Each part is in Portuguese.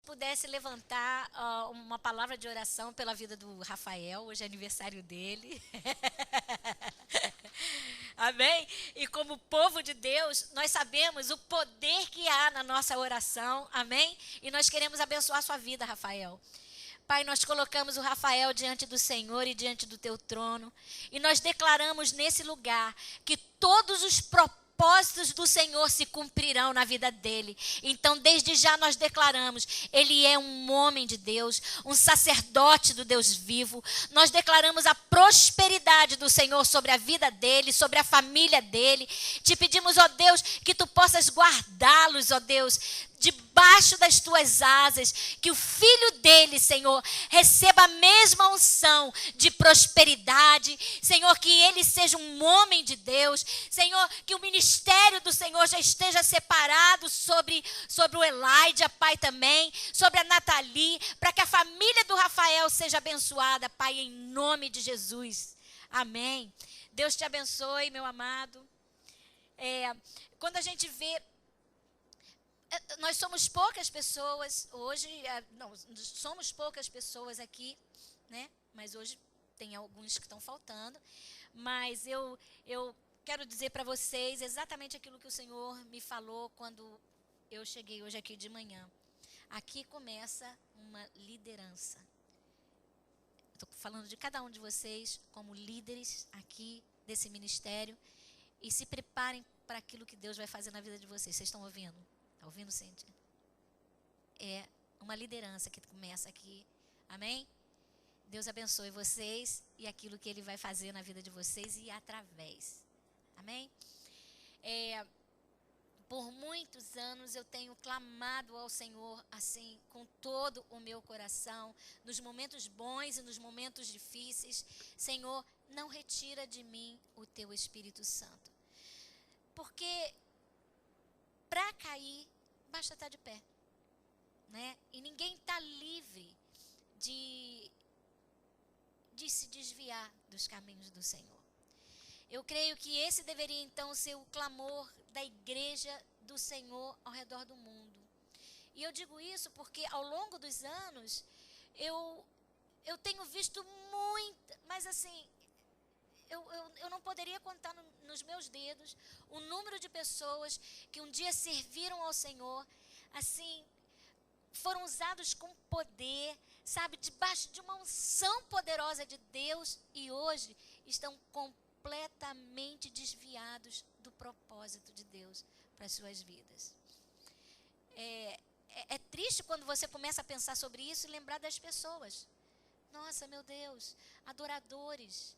pudesse levantar uma palavra de oração pela vida do Rafael, hoje é aniversário dele. Amém? E como povo de Deus, nós sabemos o poder que há na nossa oração, amém? E nós queremos abençoar a sua vida, Rafael. Pai, nós colocamos o Rafael diante do Senhor e diante do teu trono, e nós declaramos nesse lugar que todos os propósitos do Senhor se cumprirão na vida dele. Então, desde já nós declaramos, ele é um homem de Deus, um sacerdote do Deus vivo. Nós declaramos a prosperidade do Senhor sobre a vida dele, sobre a família dele. Te pedimos, ó Deus, que tu possas guardá-los, ó Deus, debaixo das tuas asas, que o filho dele, Senhor, receba a mesma unção de prosperidade, Senhor, que ele seja um homem de Deus, Senhor, que o ministério do Senhor já esteja separado sobre o Elaide, Pai, também, sobre a Nathalie, para que a família do Rafael seja abençoada, Pai, em nome de Jesus. Amém. Deus te abençoe, meu amado. Quando a gente vê, nós somos poucas pessoas hoje, não, somos poucas pessoas aqui, né? Mas hoje tem alguns que estão faltando. Mas eu quero dizer para vocês exatamente aquilo que o Senhor me falou quando eu cheguei hoje aqui de manhã. Aqui começa uma liderança. Estou falando de cada um de vocês como líderes aqui desse ministério. E se preparem para aquilo que Deus vai fazer na vida de vocês. Vocês estão ouvindo? Está ouvindo, Cíntia? É uma liderança que começa aqui. Amém? Deus abençoe vocês e aquilo que Ele vai fazer na vida de vocês e através. Amém? Por muitos anos eu tenho clamado ao Senhor assim, com todo o meu coração, nos momentos bons e nos momentos difíceis. Senhor, não retira de mim o Teu Espírito Santo. Porque para cair, basta estar de pé, né? E ninguém está livre de se desviar dos caminhos do Senhor. Eu creio que esse deveria então ser o clamor da igreja do Senhor ao redor do mundo. E eu digo isso porque ao longo dos anos, eu tenho visto muito, mas assim, eu não poderia contar nos meus dedos o número de pessoas que um dia serviram ao Senhor, assim, foram usados com poder, sabe, debaixo de uma unção poderosa de Deus e hoje estão completamente desviados do propósito de Deus para as suas vidas. É triste quando você começa a pensar sobre isso e lembrar das pessoas. Nossa, meu Deus, adoradores.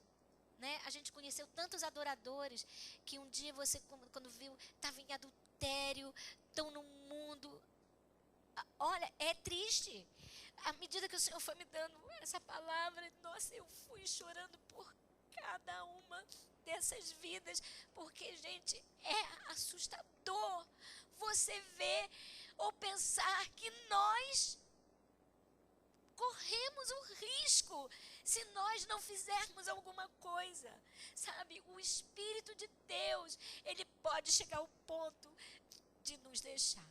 Né? A gente conheceu tantos adoradores que um dia você, quando viu, estava em adultério, estão no mundo. Olha, é triste. À medida que o Senhor foi me dando essa palavra, nossa, eu fui chorando por cada uma dessas vidas, porque, gente, é assustador você ver ou pensar que nós corremos um risco se nós não fizermos alguma coisa, sabe? O Espírito de Deus, ele pode chegar ao ponto de nos deixar.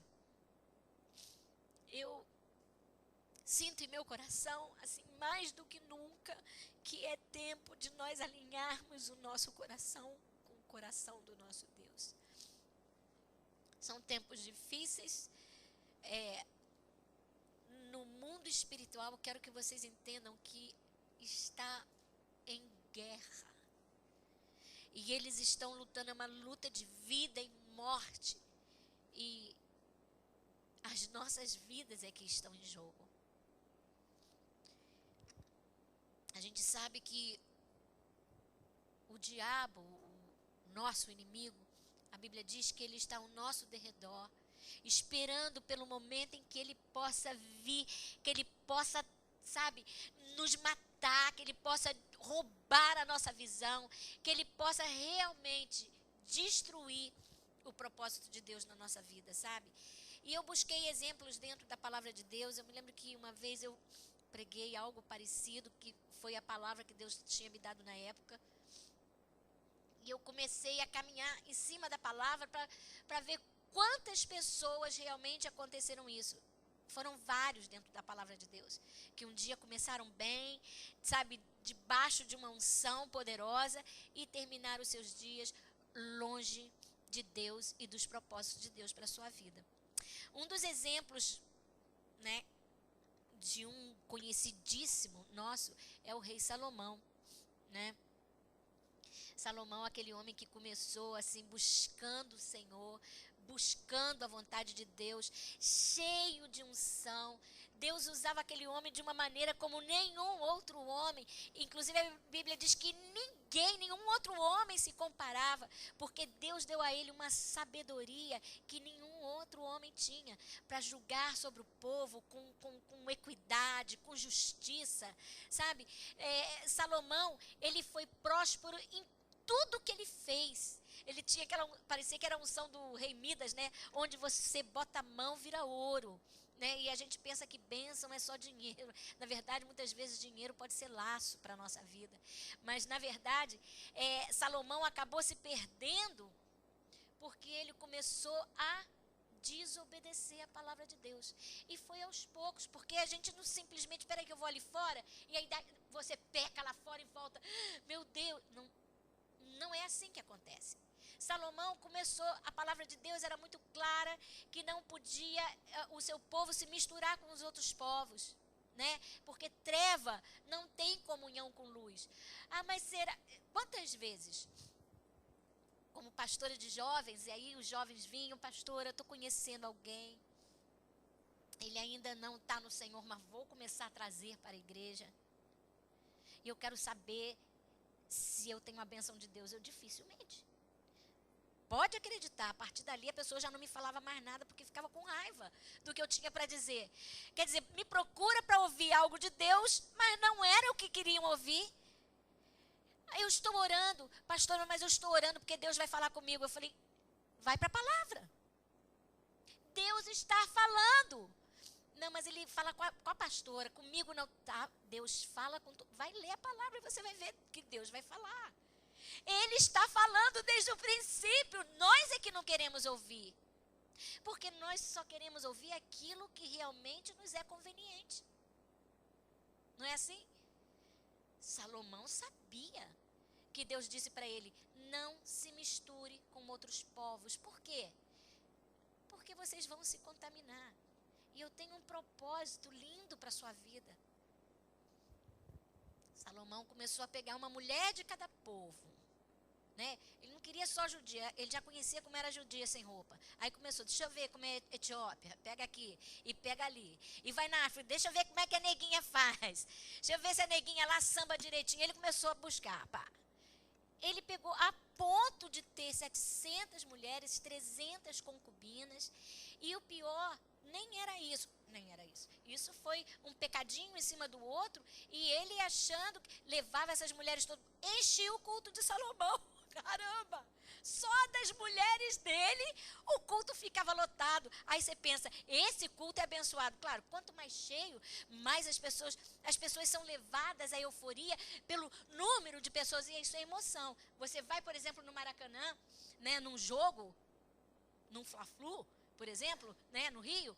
Eu sinto em meu coração, assim, mais do que nunca, que é tempo de nós alinharmos o nosso coração com o coração do nosso Deus. São tempos difíceis, no mundo espiritual, eu quero que vocês entendam que está em guerra. E eles estão lutando, é uma luta de vida e morte. E as nossas vidas é que estão em jogo. A gente sabe que o diabo, o nosso inimigo, a Bíblia diz que ele está ao nosso derredor, esperando pelo momento em que ele possa vir, que ele possa, sabe, nos matar, que ele possa roubar a nossa visão, que ele possa realmente destruir o propósito de Deus na nossa vida, sabe? E eu busquei exemplos dentro da palavra de Deus. Eu me lembro que uma vez eu preguei algo parecido, que foi a palavra que Deus tinha me dado na época. E eu comecei a caminhar em cima da palavra para ver quantas pessoas realmente aconteceram isso. Foram vários dentro da palavra de Deus, que um dia começaram bem, sabe, debaixo de uma unção poderosa e terminaram os seus dias longe de Deus e dos propósitos de Deus para a sua vida. Um dos exemplos, né, de um conhecidíssimo nosso é o rei Salomão, né? Salomão, aquele homem que começou assim, buscando o Senhor, buscando a vontade de Deus, cheio de unção. Deus usava aquele homem de uma maneira como nenhum outro homem. Inclusive a Bíblia diz que nenhum outro homem se comparava, porque Deus deu a ele uma sabedoria que nenhum outro homem tinha, para julgar sobre o povo com equidade, com justiça, sabe? Salomão, ele foi próspero em tudo que ele fez. Ele tinha parecia que era a unção do rei Midas, né? Onde você bota a mão, vira ouro, né? E a gente pensa que bênção é só dinheiro. Na verdade, muitas vezes dinheiro pode ser laço para a nossa vida. Mas, na verdade, Salomão acabou se perdendo porque ele começou a desobedecer a palavra de Deus. E foi aos poucos, porque a gente não simplesmente, espera aí que eu vou ali fora, e aí você peca lá fora e volta. Meu Deus, não é assim que acontece. Salomão começou, a palavra de Deus era muito clara, que não podia o seu povo se misturar com os outros povos, né? Porque treva não tem comunhão com luz. Mas será, quantas vezes, como pastora de jovens, e aí os jovens vinham, pastora, eu estou conhecendo alguém, ele ainda não está no Senhor, mas vou começar a trazer para a igreja, e eu quero saber se eu tenho a bênção de Deus. Eu dificilmente. Pode acreditar, a partir dali a pessoa já não me falava mais nada, porque ficava com raiva do que eu tinha para dizer. Quer dizer, me procura para ouvir algo de Deus, mas não era o que queriam ouvir. Eu estou orando, pastora, mas eu estou orando porque Deus vai falar comigo. Eu falei, vai para a palavra. Deus está falando. Não, mas ele fala com a pastora, comigo não tá. Deus fala com tu. Vai ler a palavra e você vai ver que Deus vai falar. Ele está falando desde o princípio. Nós é que não queremos ouvir. Porque nós só queremos ouvir aquilo que realmente nos é conveniente. Não é assim? Salomão sabia que Deus disse para ele, não se misture com outros povos. Por quê? Porque vocês vão se contaminar. E eu tenho um propósito lindo para a sua vida. Salomão começou a pegar uma mulher de cada povo, né? Ele não queria só judia, ele já conhecia como era judia sem roupa. Aí começou, deixa eu ver como é Etiópia, pega aqui e pega ali. E vai na África, deixa eu ver como é que a neguinha faz. Deixa eu ver se a neguinha lá samba direitinho. Ele começou a buscar, pá. Ele pegou a ponto de ter 700 mulheres, 300 concubinas. E o pior, nem era isso. Isso foi um pecadinho em cima do outro. E ele achando que levava essas mulheres todas. Enchia o culto de Salomão. Caramba! Só das mulheres dele, o culto ficava lotado. Aí você pensa, esse culto é abençoado. Claro, quanto mais cheio, mais as pessoas são levadas à euforia pelo número de pessoas. E isso é emoção. Você vai, por exemplo, no Maracanã, né, num jogo, num Fla-Flu, por exemplo, né, no Rio,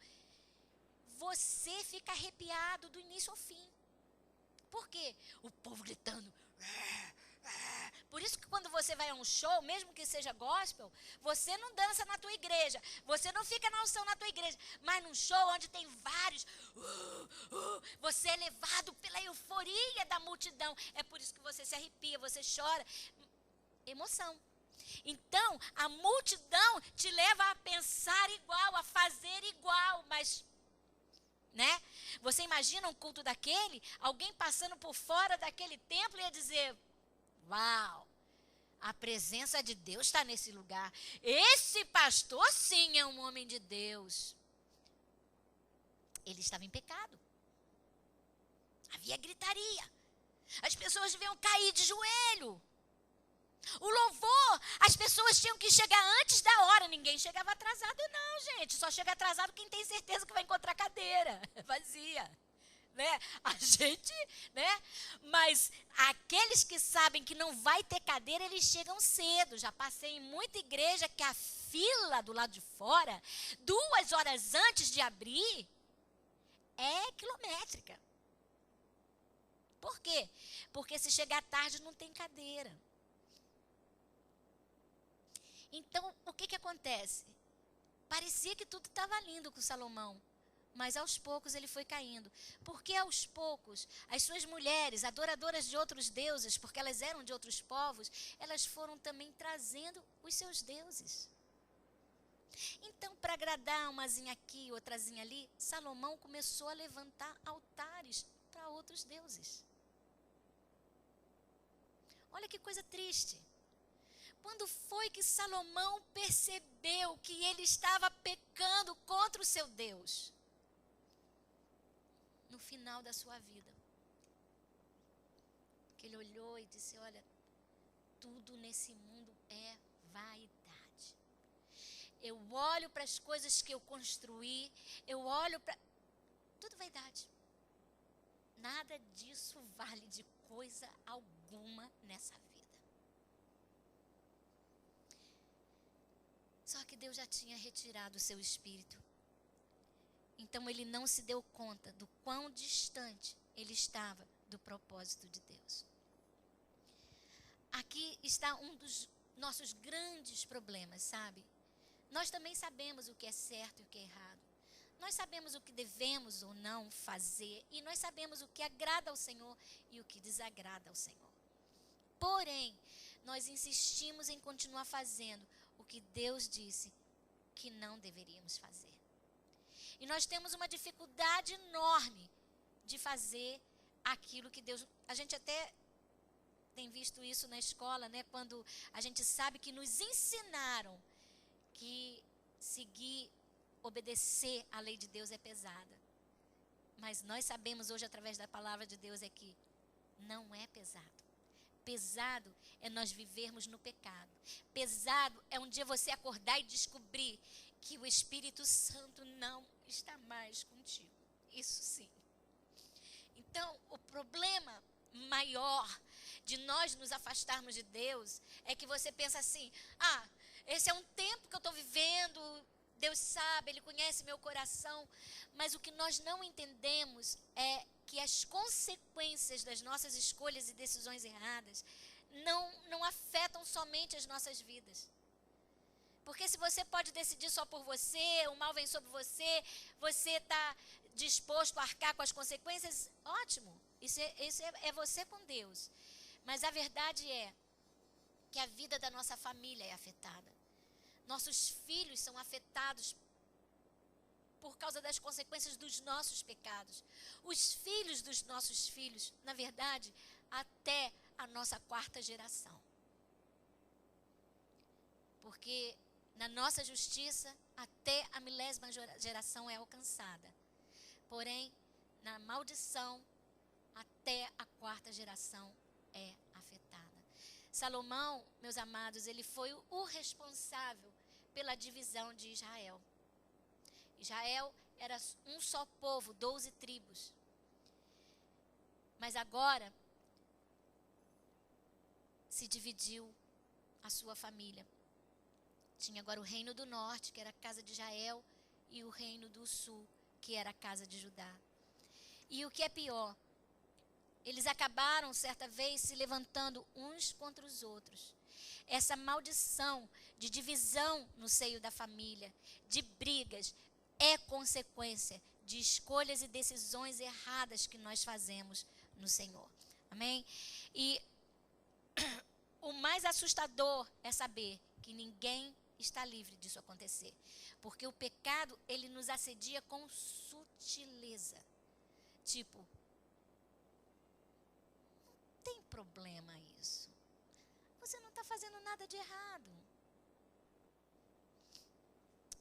você fica arrepiado do início ao fim. Por quê? O povo gritando. Por isso que quando você vai a um show, mesmo que seja gospel, você não dança na tua igreja, você não fica na unção na tua igreja, mas num show onde tem vários, você é levado pela euforia da multidão. É por isso que você se arrepia, você chora. Emoção. Então, a multidão te leva a pensar igual, a fazer igual, mas, né? Você imagina um culto daquele, alguém passando por fora daquele templo e ia dizer, uau, a presença de Deus está nesse lugar. Esse pastor sim é um homem de Deus. Ele estava em pecado. Havia gritaria. As pessoas deviam cair de joelho. O louvor, as pessoas tinham que chegar antes da hora. Ninguém chegava atrasado não, gente. Só chega atrasado quem tem certeza que vai encontrar cadeira vazia. Né? A gente, né? Mas aqueles que sabem que não vai ter cadeira, eles chegam cedo. Já passei em muita igreja que a fila do lado de fora, 2 horas antes de abrir, elétrica. Por quê? Porque se chegar tarde não tem cadeira. Então, o que acontece? Parecia que tudo estava lindo com Salomão, mas aos poucos ele foi caindo. Porque aos poucos, as suas mulheres, adoradoras de outros deuses, porque elas eram de outros povos, elas foram também trazendo os seus deuses. Então, para agradar umazinha aqui, outrazinha ali, Salomão começou a levantar altares para outros deuses. Olha que coisa triste. Quando foi que Salomão percebeu que ele estava pecando contra o seu Deus? No final da sua vida. Que ele olhou e disse, olha, tudo nesse mundo é vaidade. Eu olho para as coisas que eu construí, eu olho para... Tudo vaidade. Nada disso vale de coisa alguma nessa vida. Só que Deus já tinha retirado o seu espírito. Então ele não se deu conta do quão distante ele estava do propósito de Deus. Aqui está um dos nossos grandes problemas, sabe? Nós também sabemos o que é certo e o que é errado. Nós sabemos o que devemos ou não fazer. E nós sabemos o que agrada ao Senhor e o que desagrada ao Senhor. Porém, nós insistimos em continuar fazendo o que Deus disse que não deveríamos fazer. E nós temos uma dificuldade enorme de fazer aquilo que Deus... A gente até tem visto isso na escola, né? Quando a gente sabe que nos ensinaram que seguir, obedecer à lei de Deus é pesada. Mas nós sabemos hoje, através da palavra de Deus, é que não é pesado. Pesado é nós vivermos no pecado. Pesado é um dia você acordar e descobrir que o Espírito Santo não está mais contigo. Isso sim. Então, o problema maior de nós nos afastarmos de Deus é que você pensa assim, esse é um tempo que eu estou vivendo, Deus sabe, Ele conhece meu coração, mas o que nós não entendemos é que as consequências das nossas escolhas e decisões erradas não afetam somente as nossas vidas. Porque se você pode decidir só por você, o mal vem sobre você, você está disposto a arcar com as consequências, ótimo. Isso é você com Deus. Mas a verdade é que a vida da nossa família é afetada. Nossos filhos são afetados por causa das consequências dos nossos pecados. Os filhos dos nossos filhos, na verdade, até a nossa 4ª geração. Porque na nossa justiça, até a 1000ª geração é alcançada. Porém, na maldição, até a 4ª geração é afetada. Salomão, meus amados, ele foi o responsável pela divisão de Israel. Israel era um só povo, 12 tribos. Mas agora se dividiu a sua família. Tinha agora o reino do norte, que era a casa de Israel, e o reino do sul, que era a casa de Judá. E o que é pior, eles acabaram certa vez se levantando uns contra os outros. Essa maldição de divisão no seio da família, de brigas, é consequência de escolhas e decisões erradas que nós fazemos no Senhor. Amém? E o mais assustador é saber que ninguém está livre disso acontecer. Porque o pecado, ele nos assedia com sutileza. Tipo, não tem problema isso. Você não está fazendo nada de errado.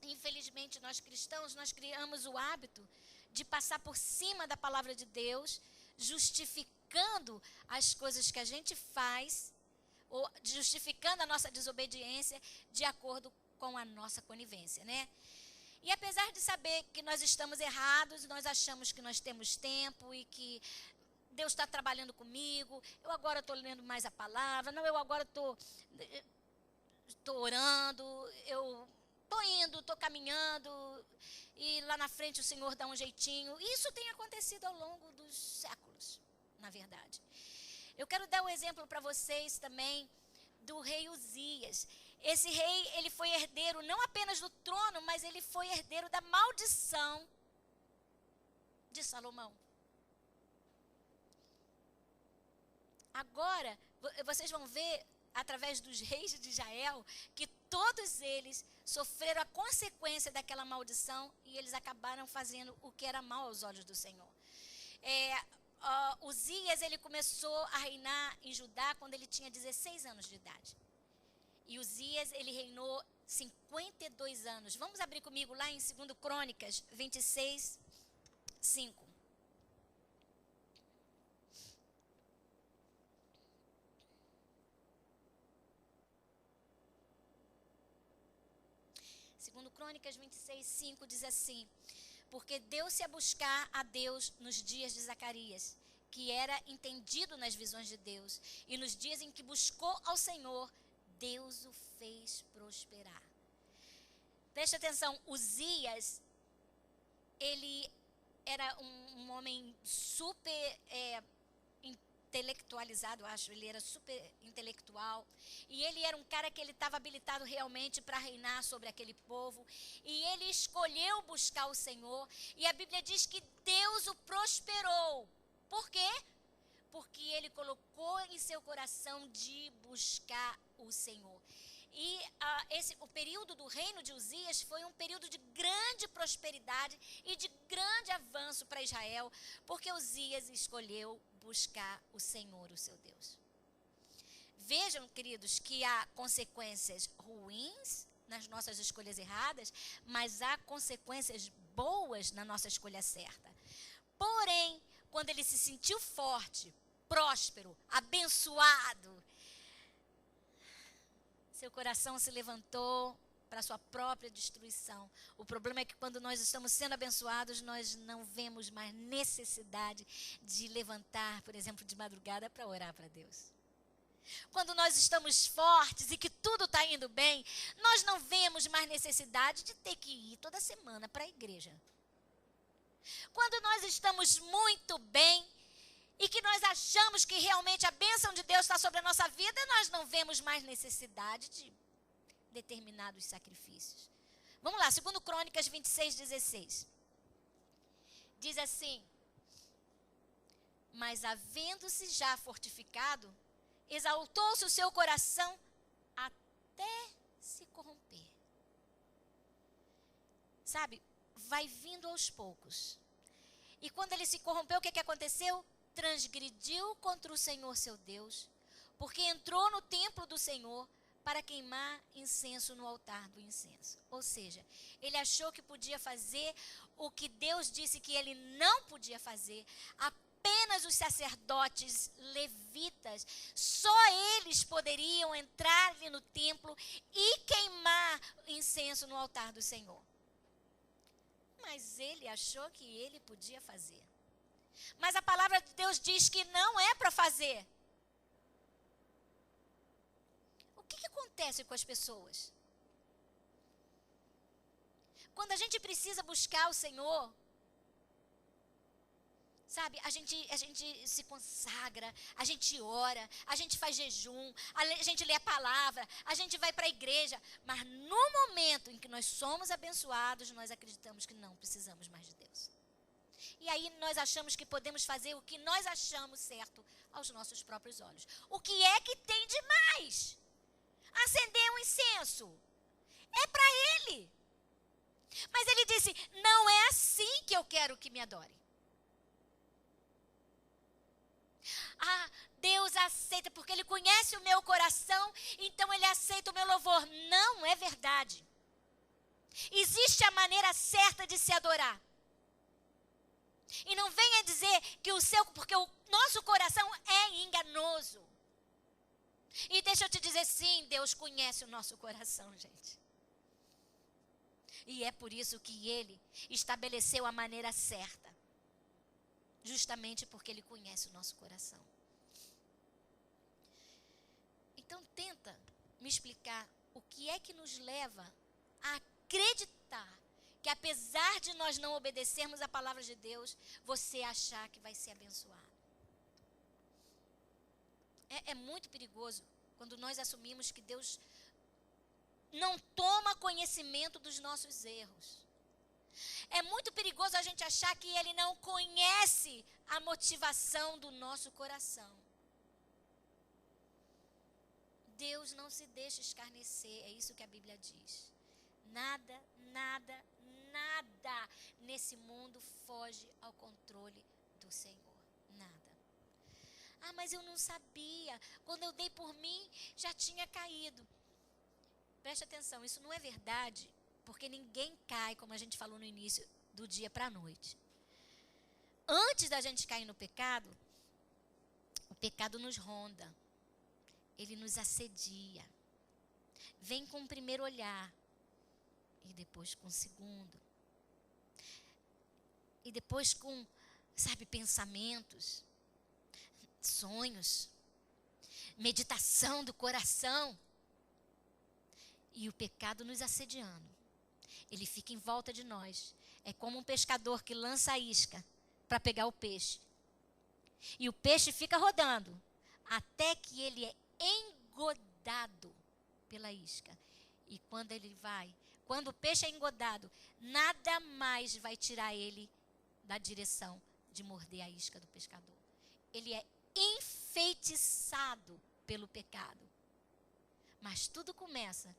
Infelizmente, nós cristãos, nós criamos o hábito de passar por cima da palavra de Deus, justificando as coisas que a gente faz, ou justificando a nossa desobediência de acordo com a nossa conivência, né? E apesar de saber que nós estamos errados, nós achamos que nós temos tempo e que Deus está trabalhando comigo, eu agora estou lendo mais a palavra, não, eu agora estou orando, eu Tô indo, tô caminhando, e lá na frente o Senhor dá um jeitinho. Isso tem acontecido ao longo dos séculos, na verdade. Eu quero dar um exemplo para vocês também do rei Uzias. Esse rei, ele foi herdeiro não apenas do trono, mas ele foi herdeiro da maldição de Salomão. Agora, vocês vão ver, através dos reis de Israel, que todos eles sofreram a consequência daquela maldição e eles acabaram fazendo o que era mal aos olhos do Senhor. Uzias, ele começou a reinar em Judá quando ele tinha 16 anos de idade. E Uzias, ele reinou 52 anos. Vamos abrir comigo lá em 2 Crônicas 26, 5. Segundo Crônicas 26, 5 diz assim: porque deu-se a buscar a Deus nos dias de Zacarias, que era entendido nas visões de Deus, e nos dias em que buscou ao Senhor, Deus o fez prosperar. Preste atenção, Uzias, ele era um homem super intelectualizado, acho, ele era super intelectual, e ele era um cara que ele estava habilitado realmente para reinar sobre aquele povo, e ele escolheu buscar o Senhor, e a Bíblia diz que Deus o prosperou. Por quê? Porque ele colocou em seu coração de buscar o Senhor. E o período do reino de Uzias foi um período de grande prosperidade e de grande avanço para Israel, porque Uzias escolheu buscar o Senhor, o seu Deus. Vejam, queridos, que há consequências ruins nas nossas escolhas erradas, mas há consequências boas na nossa escolha certa. Porém, quando ele se sentiu forte, próspero, abençoado, seu coração se levantou para a sua própria destruição. O problema é que quando nós estamos sendo abençoados, nós não vemos mais necessidade de levantar, por exemplo, de madrugada para orar para Deus. Quando nós estamos fortes e que tudo está indo bem, nós não vemos mais necessidade de ter que ir toda semana para a igreja. Quando nós estamos muito bem e que nós achamos que realmente a bênção de Deus está sobre a nossa vida, nós não vemos mais necessidade de determinados sacrifícios. Vamos lá, 2 Crônicas 26, 16. Diz assim: mas havendo-se já fortificado, exaltou-se o seu coração até se corromper. Sabe, vai vindo aos poucos. E quando ele se corrompeu, o que aconteceu? Transgrediu contra o Senhor seu Deus, porque entrou no templo do Senhor para queimar incenso no altar do incenso. Ou seja, ele achou que podia fazer o que Deus disse que ele não podia fazer. Apenas os sacerdotes levitas, só eles poderiam entrar ali no templo e queimar incenso no altar do Senhor. Mas ele achou que ele podia fazer. Mas a palavra de Deus diz que não é para fazer. O que acontece com as pessoas? Quando a gente precisa buscar o Senhor, sabe, a gente se consagra, a gente ora, a gente faz jejum, a gente lê a palavra, a gente vai para a igreja, mas no momento em que nós somos abençoados, nós acreditamos que não precisamos mais de Deus. E aí nós achamos que podemos fazer o que nós achamos certo aos nossos próprios olhos. O que é que tem de mais? Acender um incenso. É para Ele. Mas Ele disse, não é assim que eu quero que me adore. Ah, Deus aceita porque Ele conhece o meu coração, então Ele aceita o meu louvor. Não é verdade. Existe a maneira certa de se adorar. E não venha dizer que porque o nosso coração é enganoso. E deixa eu te dizer, sim, Deus conhece o nosso coração, gente. E é por isso que Ele estabeleceu a maneira certa. Justamente porque Ele conhece o nosso coração. Então tenta me explicar o que é que nos leva a acreditar que apesar de nós não obedecermos a palavra de Deus, você achar que vai ser abençoado. É muito perigoso quando nós assumimos que Deus não toma conhecimento dos nossos erros. É muito perigoso a gente achar que Ele não conhece a motivação do nosso coração. Deus não se deixa escarnecer, é isso que a Bíblia diz. Nada, nada, nada nesse mundo foge ao controle do Senhor. Nada. Ah, mas eu não sabia. Quando eu dei por mim, já tinha caído. Preste atenção, isso não é verdade, porque ninguém cai, como a gente falou no início, do dia para a noite. Antes da gente cair no pecado, o pecado nos ronda. Ele nos assedia. Vem com o primeiro olhar. E depois com o segundo. E depois com, pensamentos, sonhos, meditação do coração. E o pecado nos assediando. Ele fica em volta de nós. É como um pescador que lança a isca para pegar o peixe. E o peixe fica rodando até que ele é engodado pela isca. E quando o peixe é engodado, nada mais vai tirar ele da direção de morder a isca do pescador. Ele é enfeitiçado pelo pecado. Mas tudo começa,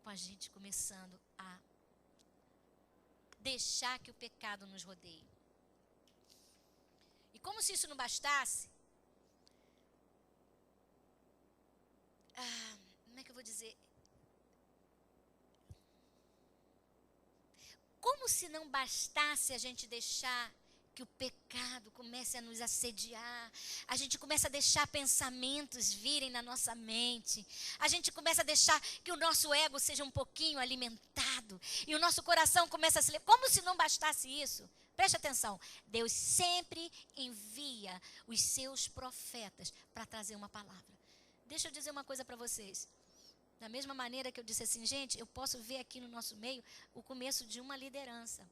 com a gente começando a deixar que o pecado nos rodeie. E como se isso não bastasse, como é que eu vou dizer? Como se não bastasse a gente deixar que o pecado comece a nos assediar, a gente começa a deixar pensamentos virem na nossa mente, a gente começa a deixar que o nosso ego seja um pouquinho alimentado, e o nosso coração começa a se... Como se não bastasse isso? Preste atenção, Deus sempre envia os seus profetas para trazer uma palavra. Deixa eu dizer uma coisa para vocês. Da mesma maneira que eu disse assim, gente, eu posso ver aqui no nosso meio o começo de uma liderança.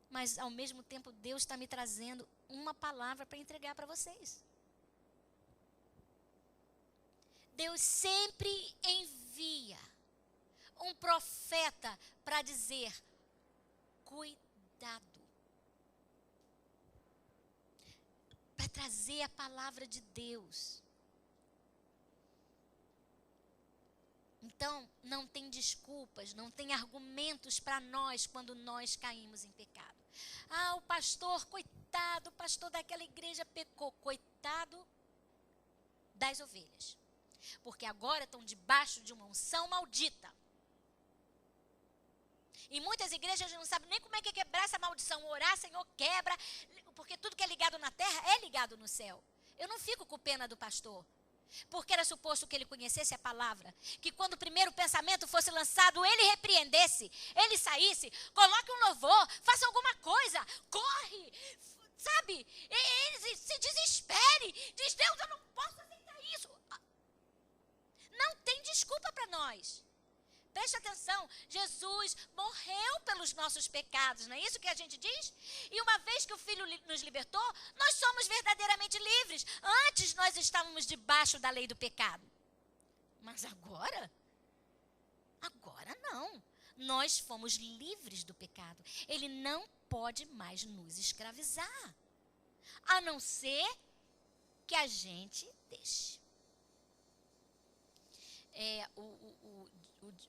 Mas, ao mesmo tempo, Deus está me trazendo uma palavra para entregar para vocês. Deus sempre envia um profeta para dizer, cuidado. Para trazer a palavra de Deus. Então, não tem desculpas, não tem argumentos para nós quando nós caímos em pecado. Ah, o pastor, coitado, o pastor daquela igreja pecou. Coitado das ovelhas. Porque agora estão debaixo de uma unção maldita. E muitas igrejas não sabem nem como é que quebrar essa maldição. Orar, Senhor, quebra. Porque tudo que é ligado na terra é ligado no céu. Eu não fico com pena do pastor. Porque era suposto que ele conhecesse a palavra. Que quando o primeiro pensamento fosse lançado, ele repreendesse, ele saísse, coloque um louvor, faça alguma coisa, corre, ele se desespere, diz, Deus, eu não posso aceitar isso. Não tem desculpa para nós. Preste atenção, Jesus morreu pelos nossos pecados, não é isso que a gente diz? E uma vez que o Filho nos libertou, nós somos verdadeiramente livres. Antes nós estávamos debaixo da lei do pecado. Mas agora não. Nós fomos livres do pecado. Ele não pode mais nos escravizar. A não ser que a gente deixe.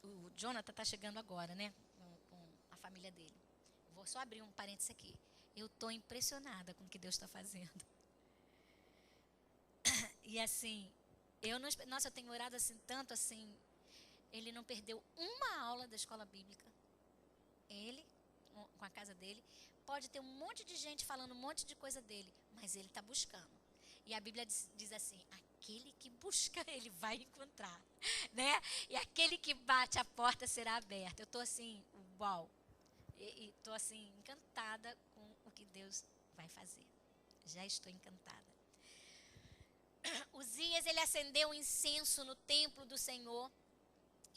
O Jonathan está chegando agora, né? Com a família dele. Vou só abrir um parênteses aqui. Eu estou impressionada com o que Deus está fazendo. E assim, eu tenho orado assim, tanto assim. Ele não perdeu uma aula da escola bíblica. Ele, com a casa dele, pode ter um monte de gente falando um monte de coisa dele, mas ele está buscando. E a Bíblia diz assim, aquele que busca, ele vai encontrar, né? E aquele que bate, a porta será aberta. Eu estou assim, uau. E estou assim, encantada com o que Deus vai fazer. Já estou encantada. Uzias, ele acendeu um incenso no templo do Senhor.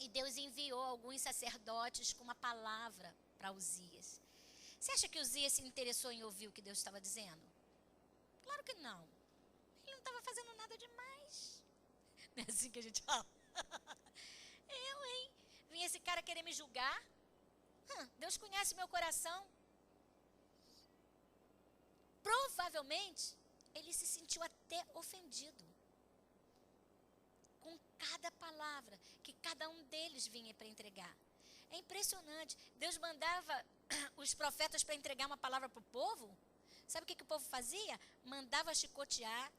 E Deus enviou alguns sacerdotes com uma palavra para Uzias. Você acha que Uzias se interessou em ouvir o que Deus estava dizendo? Claro que não. Ele não estava fazendo nada demais. Não é assim que a gente fala? Hein? Vinha esse cara querer me julgar? Deus conhece meu coração. Provavelmente, ele se sentiu até ofendido com cada palavra que cada um deles vinha para entregar. É impressionante. Deus mandava os profetas para entregar uma palavra para o povo. Sabe o que o povo fazia? Mandava chicotear,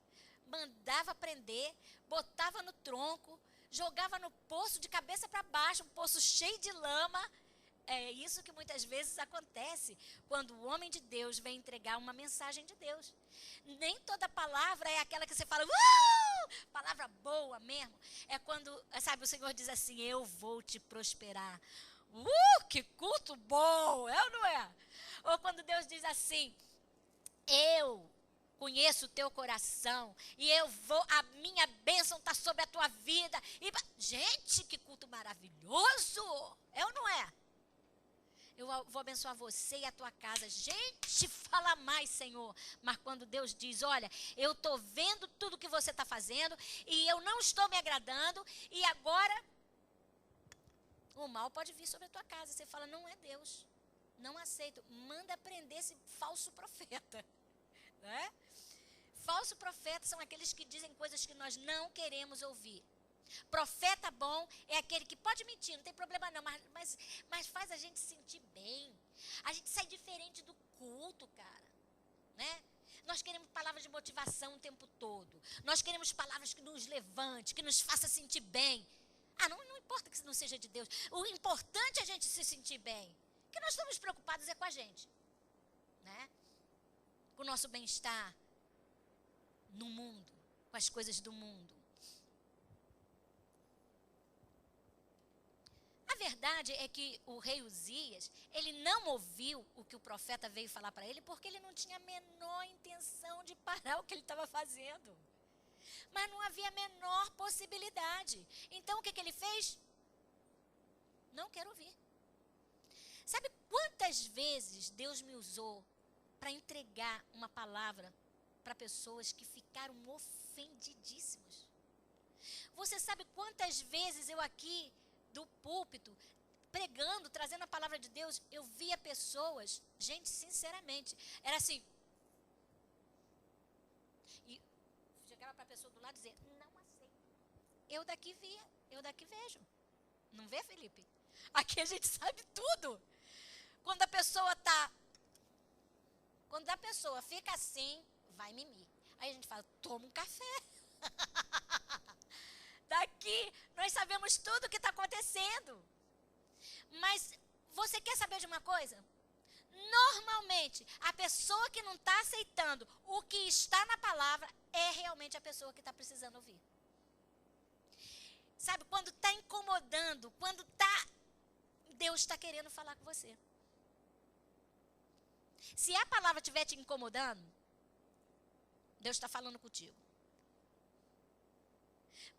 mandava prender, botava no tronco, jogava no poço de cabeça para baixo, um poço cheio de lama. É isso que muitas vezes acontece quando o homem de Deus vem entregar uma mensagem de Deus. Nem toda palavra é aquela que você fala, palavra boa mesmo. É quando, sabe, o Senhor diz assim, eu vou te prosperar. Que culto bom, é ou não é? Ou quando Deus diz assim, eu conheço o teu coração e a minha bênção está sobre a tua vida. Gente, que culto maravilhoso, é ou não é? Eu vou abençoar você e a tua casa. Gente, fala mais, Senhor. Mas quando Deus diz, olha, eu estou vendo tudo que você está fazendo e eu não estou me agradando e agora o mal pode vir sobre a tua casa. Você fala, não é Deus. Não aceito. Manda prender esse falso profeta. Né? Falso profeta são aqueles que dizem coisas que nós não queremos ouvir. Profeta bom é aquele que pode mentir, não tem problema não, mas faz a gente sentir bem. A gente sai diferente do culto, cara. Né? Nós queremos palavras de motivação o tempo todo. Nós queremos palavras que nos levante, que nos faça sentir bem. Não importa que não seja de Deus. O importante é a gente se sentir bem. O que nós estamos preocupados é com a gente. Né? Com o nosso bem-estar no mundo, com as coisas do mundo. A verdade é que o rei Uzias, ele não ouviu o que o profeta veio falar para ele, porque ele não tinha a menor intenção de parar o que ele estava fazendo. Mas não havia a menor possibilidade. Então, o que ele fez? Não quero ouvir. Sabe quantas vezes Deus me usou para entregar uma palavra para pessoas que ficaram ofendidíssimas? Você sabe quantas vezes eu aqui, do púlpito, pregando, trazendo a palavra de Deus, eu via pessoas, gente, sinceramente, era assim, e chegava para a pessoa do lado e dizia, não aceito. Eu daqui via, eu daqui vejo. Não vê, Felipe? Aqui a gente sabe tudo. Quando a pessoa fica assim, vai mimir. Aí a gente fala, toma um café. Daqui, nós sabemos tudo o que está acontecendo. Mas você quer saber de uma coisa? Normalmente, a pessoa que não está aceitando o que está na palavra é realmente a pessoa que está precisando ouvir. Sabe, quando está incomodando, Deus está querendo falar com você. Se a palavra estiver te incomodando, Deus está falando contigo.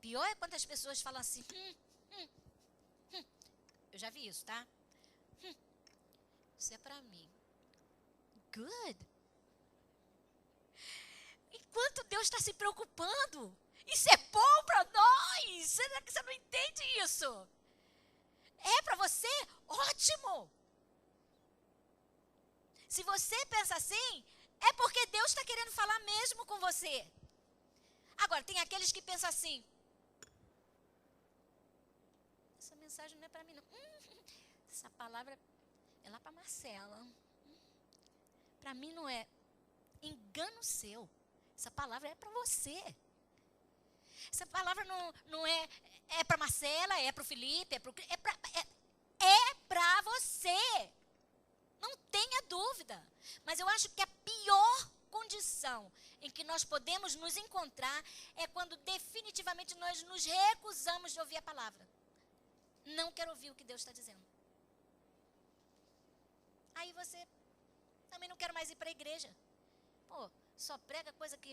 Pior é quando as pessoas falam assim, eu já vi isso, tá? Isso é pra mim. Good. Enquanto Deus está se preocupando, isso é bom pra nós. Será que você não entende isso? É pra você? Ótimo. Se você pensa assim, é porque Deus está querendo falar mesmo com você. Agora, tem aqueles que pensam assim, essa mensagem não é para mim, não. Essa palavra é lá para Marcela. Para mim não é. Engano seu. Essa palavra é para você. Essa palavra não é para Marcela, é para o Felipe, é para você. Não tenha dúvida. Mas eu acho que a pior condição em que nós podemos nos encontrar é quando definitivamente nós nos recusamos de ouvir a palavra. Não quero ouvir o que Deus está dizendo. Aí você também não quer mais ir para a igreja. Pô, só prega coisa que...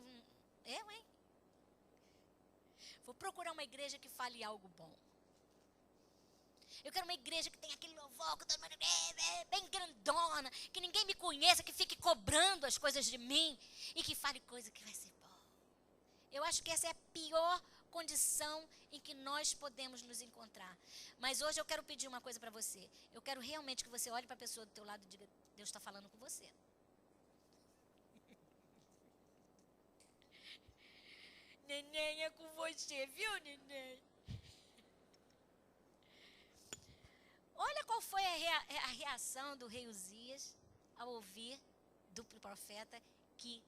hein? Vou procurar uma igreja que fale algo bom. Eu quero uma igreja que tenha aquele louvor, que todo mundo bem grandona, que ninguém me conheça, que fique cobrando as coisas de mim e que fale coisa que vai ser bom. Eu acho que essa é a pior condição em que nós podemos nos encontrar. Mas hoje eu quero pedir uma coisa para você. Eu quero realmente que você olhe para a pessoa do teu lado e diga: Deus está falando com você. Neném, é com você, viu, neném? Olha qual foi a reação do rei Uzias ao ouvir do profeta que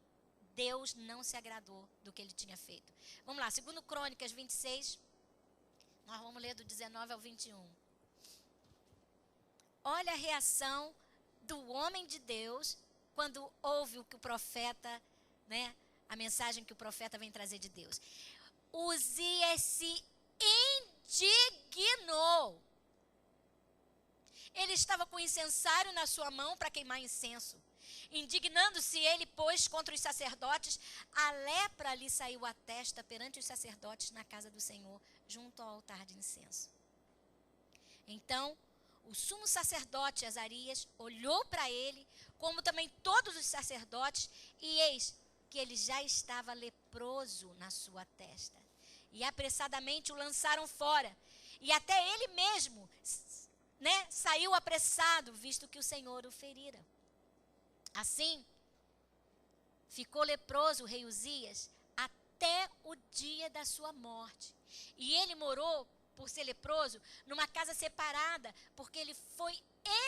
Deus não se agradou do que ele tinha feito. Vamos lá, 2 Crônicas 26, nós vamos ler do 19 ao 21. Olha a reação do homem de Deus quando ouve o que o profeta, né, a mensagem que o profeta vem trazer de Deus. Uzias se indignou. Ele estava com incensário na sua mão para queimar incenso. Indignando-se ele, pois, contra os sacerdotes, a lepra lhe saiu à testa perante os sacerdotes na casa do Senhor, junto ao altar de incenso. Então, o sumo sacerdote Azarias olhou para ele, como também todos os sacerdotes, e eis que ele já estava leproso na sua testa. E apressadamente o lançaram fora. E até ele mesmo, né, saiu apressado, visto que o Senhor o ferira. Assim, ficou leproso o rei Uzias até o dia da sua morte. E ele morou, por ser leproso, numa casa separada, porque ele foi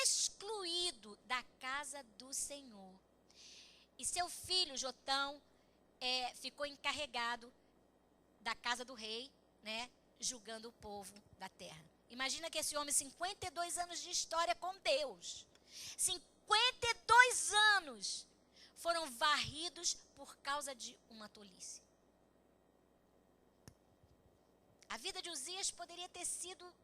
excluído da casa do Senhor. E seu filho, Jotão, ficou encarregado da casa do rei, né, julgando o povo da terra. Imagina que esse homem, 52 anos de história com Deus, 52 anos foram varridos por causa de uma tolice. A vida de Uzias poderia ter sido,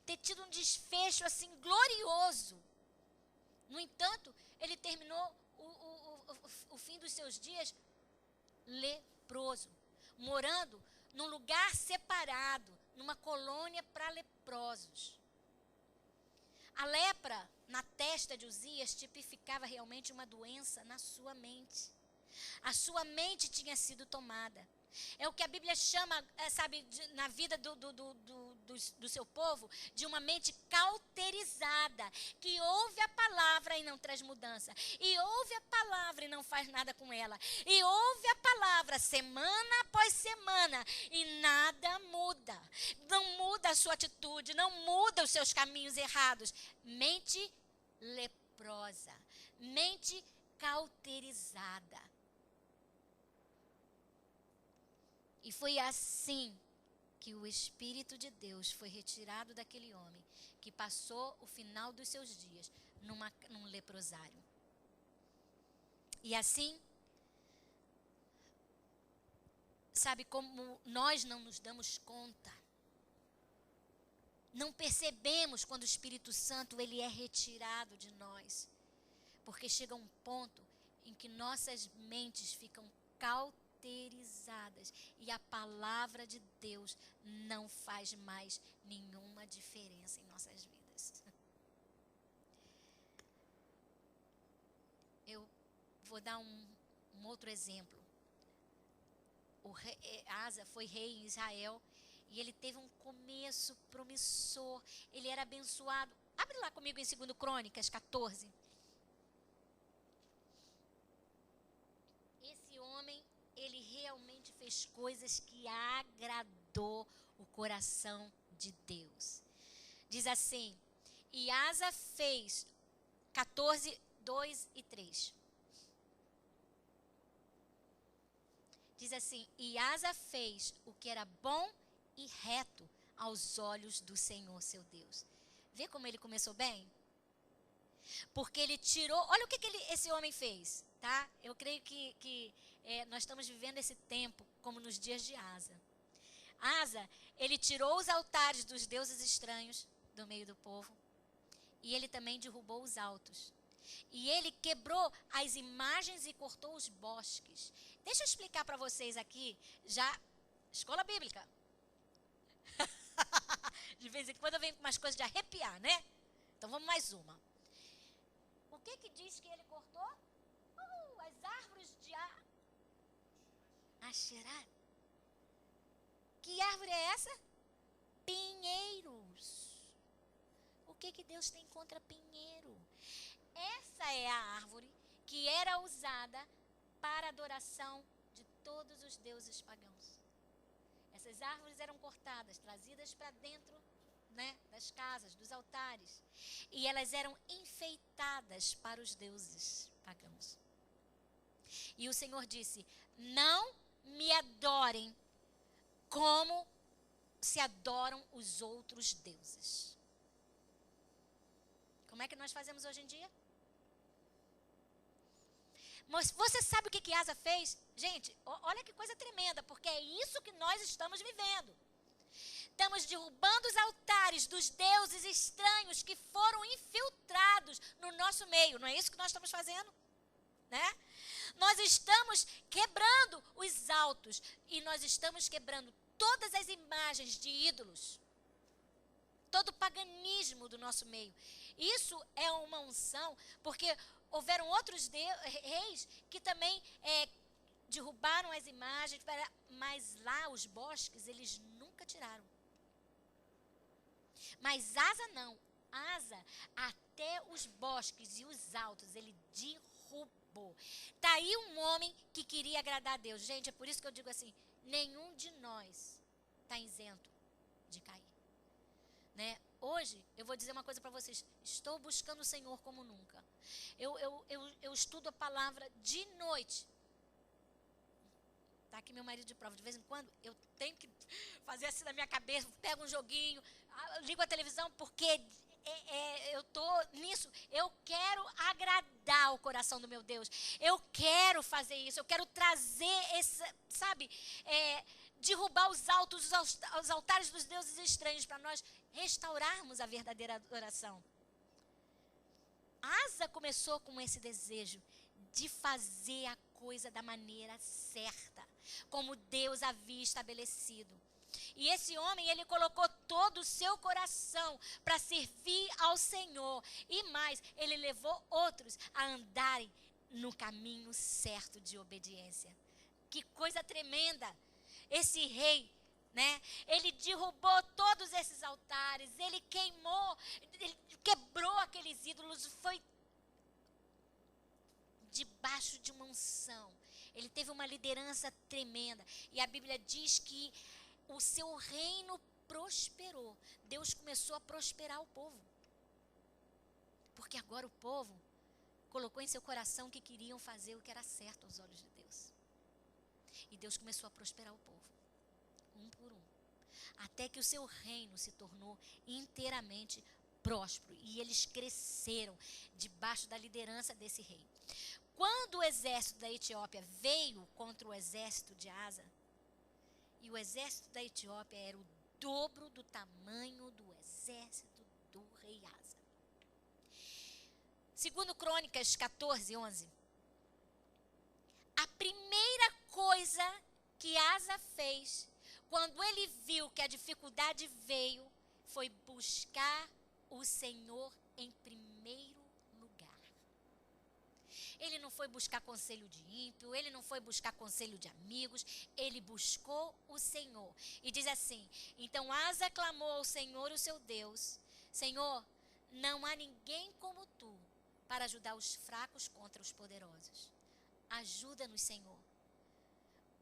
ter tido um desfecho assim glorioso. No entanto, ele terminou o fim dos seus dias leproso, morando num lugar separado, numa colônia para leprosos. A lepra na testa de Uzias tipificava realmente uma doença na sua mente. A sua mente tinha sido tomada. É o que a Bíblia chama, na vida do seu povo, de uma mente cauterizada, que ouve a palavra e não traz mudança, e ouve a palavra e não faz nada com ela, e ouve a palavra semana após semana e nada muda. Não muda a sua atitude, não muda os seus caminhos errados. Mente leprosa, mente cauterizada. E foi assim que o Espírito de Deus foi retirado daquele homem, que passou o final dos seus dias num leprosário. E assim, como nós não nos damos conta, não percebemos quando o Espírito Santo ele é retirado de nós, porque chega um ponto em que nossas mentes ficam cauterizadas e a palavra de Deus não faz mais nenhuma diferença em nossas vidas. Eu vou dar um outro exemplo. O rei, Asa foi rei em Israel e ele teve um começo promissor. Ele era abençoado. Abre lá comigo em 2 Crônicas 14. Esse homem, ele realmente fez coisas que agradou o coração de Deus. Diz assim, e Asa fez 14, 2 e 3. Diz assim, e Asa fez o que era bom e reto aos olhos do Senhor, seu Deus. Vê como ele começou bem? Porque ele tirou, olha o que esse homem fez, tá? Eu creio que nós estamos vivendo esse tempo como nos dias de Asa. Asa, ele tirou os altares dos deuses estranhos do meio do povo. E ele também derrubou os altos. E ele quebrou as imagens e cortou os bosques. Deixa eu explicar para vocês aqui, já, escola bíblica. De vez em quando eu venho com umas coisas de arrepiar, né? Então vamos mais uma. O que diz que ele cortou? As árvores de Asherá. Que árvore é essa? Pinheiros. O que Deus tem contra pinheiro? Essa é a árvore que era usada para a adoração de todos os deuses pagãos. Essas árvores eram cortadas, trazidas para dentro, né, das casas, dos altares. E elas eram enfeitadas para os deuses pagãos. E o Senhor disse: não me adorem como se adoram os outros deuses. Como é que nós fazemos hoje em dia? Mas você sabe o que Asa fez? Gente, olha que coisa tremenda, porque é isso que nós estamos vivendo. Estamos derrubando os altares dos deuses estranhos que foram infiltrados no nosso meio. Não é isso que nós estamos fazendo? Né? Nós estamos quebrando os altos e nós estamos quebrando todas as imagens de ídolos. Todo o paganismo do nosso meio. Isso é uma unção, porque houveram outros reis que também derrubaram as imagens, mas lá os bosques eles nunca tiraram. Mas Asa não. Asa, até os bosques e os altos, ele derrubou. Está aí um homem que queria agradar a Deus. Gente, é por isso que eu digo assim, nenhum de nós está isento de cair. Né? Hoje, eu vou dizer uma coisa para vocês. Estou buscando o Senhor como nunca. Eu estudo a palavra de noite. Está aqui meu marido de prova. De vez em quando, eu tenho que fazer assim na minha cabeça. Pego um joguinho, ligo a televisão, porque eu estou nisso. Eu quero agradar o coração do meu Deus. Eu quero fazer isso. Eu quero trazer esse, sabe, derrubar os altares dos deuses estranhos para nós restaurarmos a verdadeira adoração. Asa começou com esse desejo de fazer a coisa da maneira certa, como Deus havia estabelecido. E esse homem, ele colocou todo o seu coração para servir ao Senhor. E mais, ele levou outros a andarem no caminho certo de obediência. Que coisa tremenda! Esse rei, né? Ele derrubou todos esses altares, ele queimou, ele quebrou aqueles ídolos, foi debaixo de uma unção. Ele teve uma liderança tremenda. E a Bíblia diz que o seu reino prosperou. Deus começou a prosperar o povo. Porque agora o povo colocou em seu coração que queriam fazer o que era certo aos olhos de Deus. E Deus começou a prosperar o povo, um por um. Até que o seu reino se tornou inteiramente próspero. E eles cresceram debaixo da liderança desse rei. Quando o exército da Etiópia veio contra o exército de Asa, e o exército da Etiópia era o dobro do tamanho do exército do rei Asa. Segundo Crônicas 14, 11. A primeira coisa que Asa fez, quando ele viu que a dificuldade veio, foi buscar o Senhor em primeiro lugar. Ele não foi buscar conselho de ímpio, ele não foi buscar conselho de amigos, ele buscou o Senhor. E diz assim: então Asa clamou ao Senhor, o seu Deus: Senhor, não há ninguém como tu para ajudar os fracos contra os poderosos. Ajuda-nos, Senhor,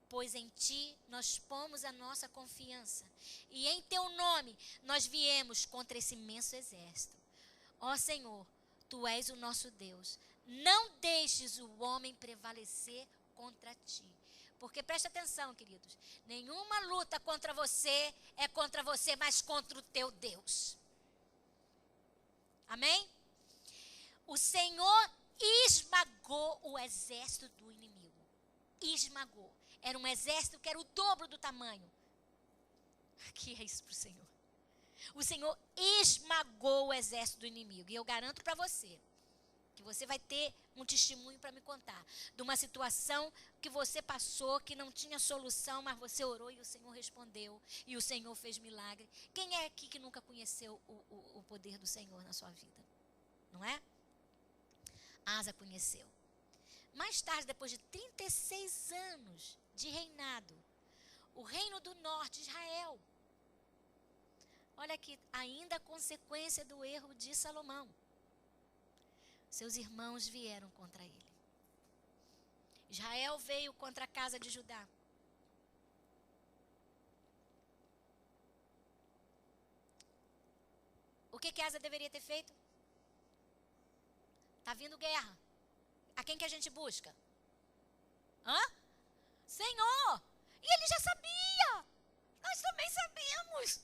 pois em ti nós pomos a nossa confiança, e em teu nome nós viemos contra esse imenso exército. Ó Senhor, tu és o nosso Deus, não deixes o homem prevalecer contra ti. Porque presta atenção, queridos, nenhuma luta contra você é contra você, mas contra o teu Deus. Amém? O Senhor esmagou o exército do inimigo. Esmagou. Era um exército que era o dobro do tamanho. Que é isso para o Senhor? O Senhor esmagou o exército do inimigo. E eu garanto para você Que você vai ter um testemunho para me contar. De uma situação que você passou, que não tinha solução, mas você orou e o Senhor respondeu. E o Senhor fez milagre. Quem é aqui que nunca conheceu o poder do Senhor na sua vida? Não é? Asa conheceu. Mais tarde, depois de 36 anos de reinado, o reino do norte, Israel. Olha aqui, ainda a consequência do erro de Salomão. Seus irmãos vieram contra ele. Israel veio contra a casa de Judá. O que Asa deveria ter feito? Está vindo guerra. A quem que a gente busca? Hã? Senhor! E ele já sabia. Nós também sabemos.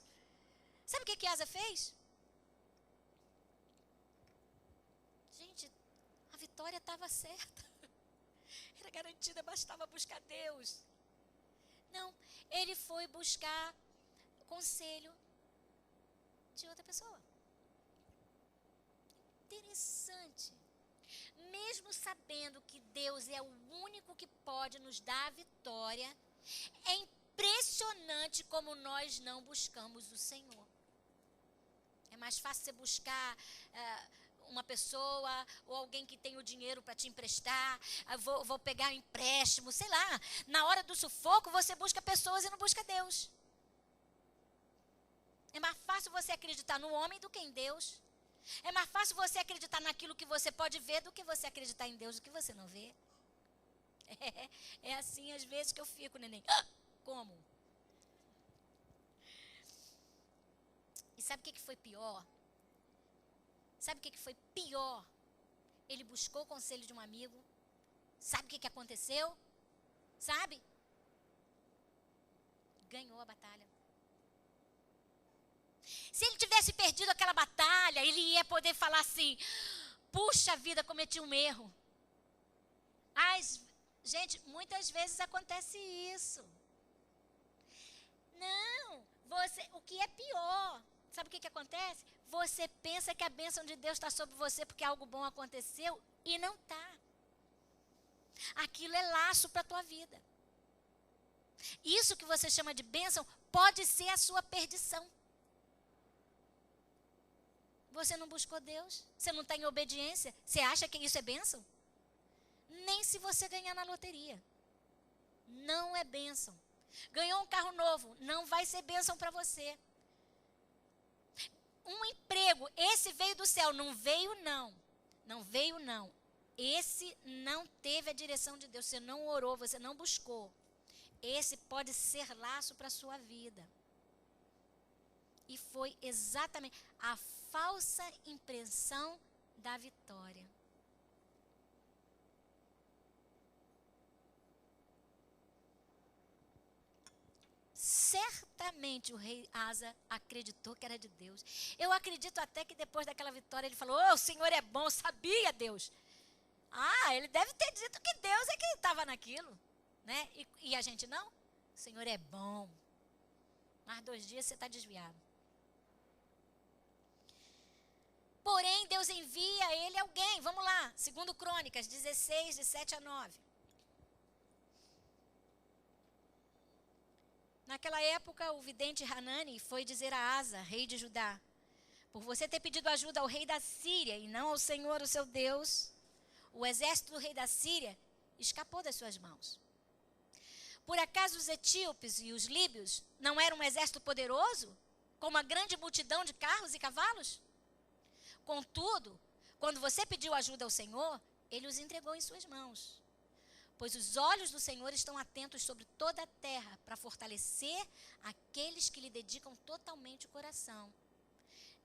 Sabe o que Asa fez? Gente, a vitória estava certa. Era garantida, bastava buscar Deus. Não, ele foi buscar conselho de outra pessoa. Interessante. Mesmo sabendo que Deus é o único que pode nos dar a vitória, é impressionante como nós não buscamos o Senhor. É mais fácil você buscar uma pessoa ou alguém que tem o dinheiro para te emprestar. Vou pegar um empréstimo, sei lá. Na hora do sufoco, você busca pessoas e não busca Deus. É mais fácil você acreditar no homem do que em Deus. É mais fácil você acreditar naquilo que você pode ver do que você acreditar em Deus do que você não vê. É assim às vezes que eu fico, neném. Como? E sabe o que foi pior? Sabe o que foi pior? Ele buscou o conselho de um amigo. Sabe o que aconteceu? Sabe? Ganhou a batalha. Se ele tivesse perdido aquela batalha, ele ia poder falar assim: puxa vida, cometi um erro. Gente, muitas vezes acontece isso. Não, o que é pior, sabe o que acontece? Você pensa que a bênção de Deus está sobre você porque algo bom aconteceu e não está. Aquilo é laço para a tua vida. Isso que você chama de bênção pode ser a sua perdição. Você não buscou Deus, você não está em obediência, você acha que isso é bênção? Nem se você ganhar na loteria. Não é bênção. Ganhou um carro novo, não vai ser bênção para você. Um emprego, esse veio do céu, não veio não. Não veio não. Esse não teve a direção de Deus, você não orou, você não buscou. Esse pode ser laço para a sua vida. E foi exatamente a falsa impressão da vitória. Certamente o rei Asa acreditou que era de Deus. Eu acredito até que depois daquela vitória ele falou: o Senhor é bom, sabia Deus. Ele deve ter dito que Deus é quem estava naquilo. Né? E a gente não? O Senhor é bom. Mais 2 dias você está desviado. Porém, Deus envia a ele alguém. Vamos lá, 2 Crônicas 16, de 7 a 9. Naquela época, o vidente Hanani foi dizer a Asa, rei de Judá: por você ter pedido ajuda ao rei da Síria e não ao Senhor, o seu Deus, o exército do rei da Síria escapou das suas mãos. Por acaso os etíopes e os líbios não eram um exército poderoso, com uma grande multidão de carros e cavalos? Contudo, quando você pediu ajuda ao Senhor, ele os entregou em suas mãos. Pois os olhos do Senhor estão atentos sobre toda a terra para fortalecer aqueles que lhe dedicam totalmente o coração.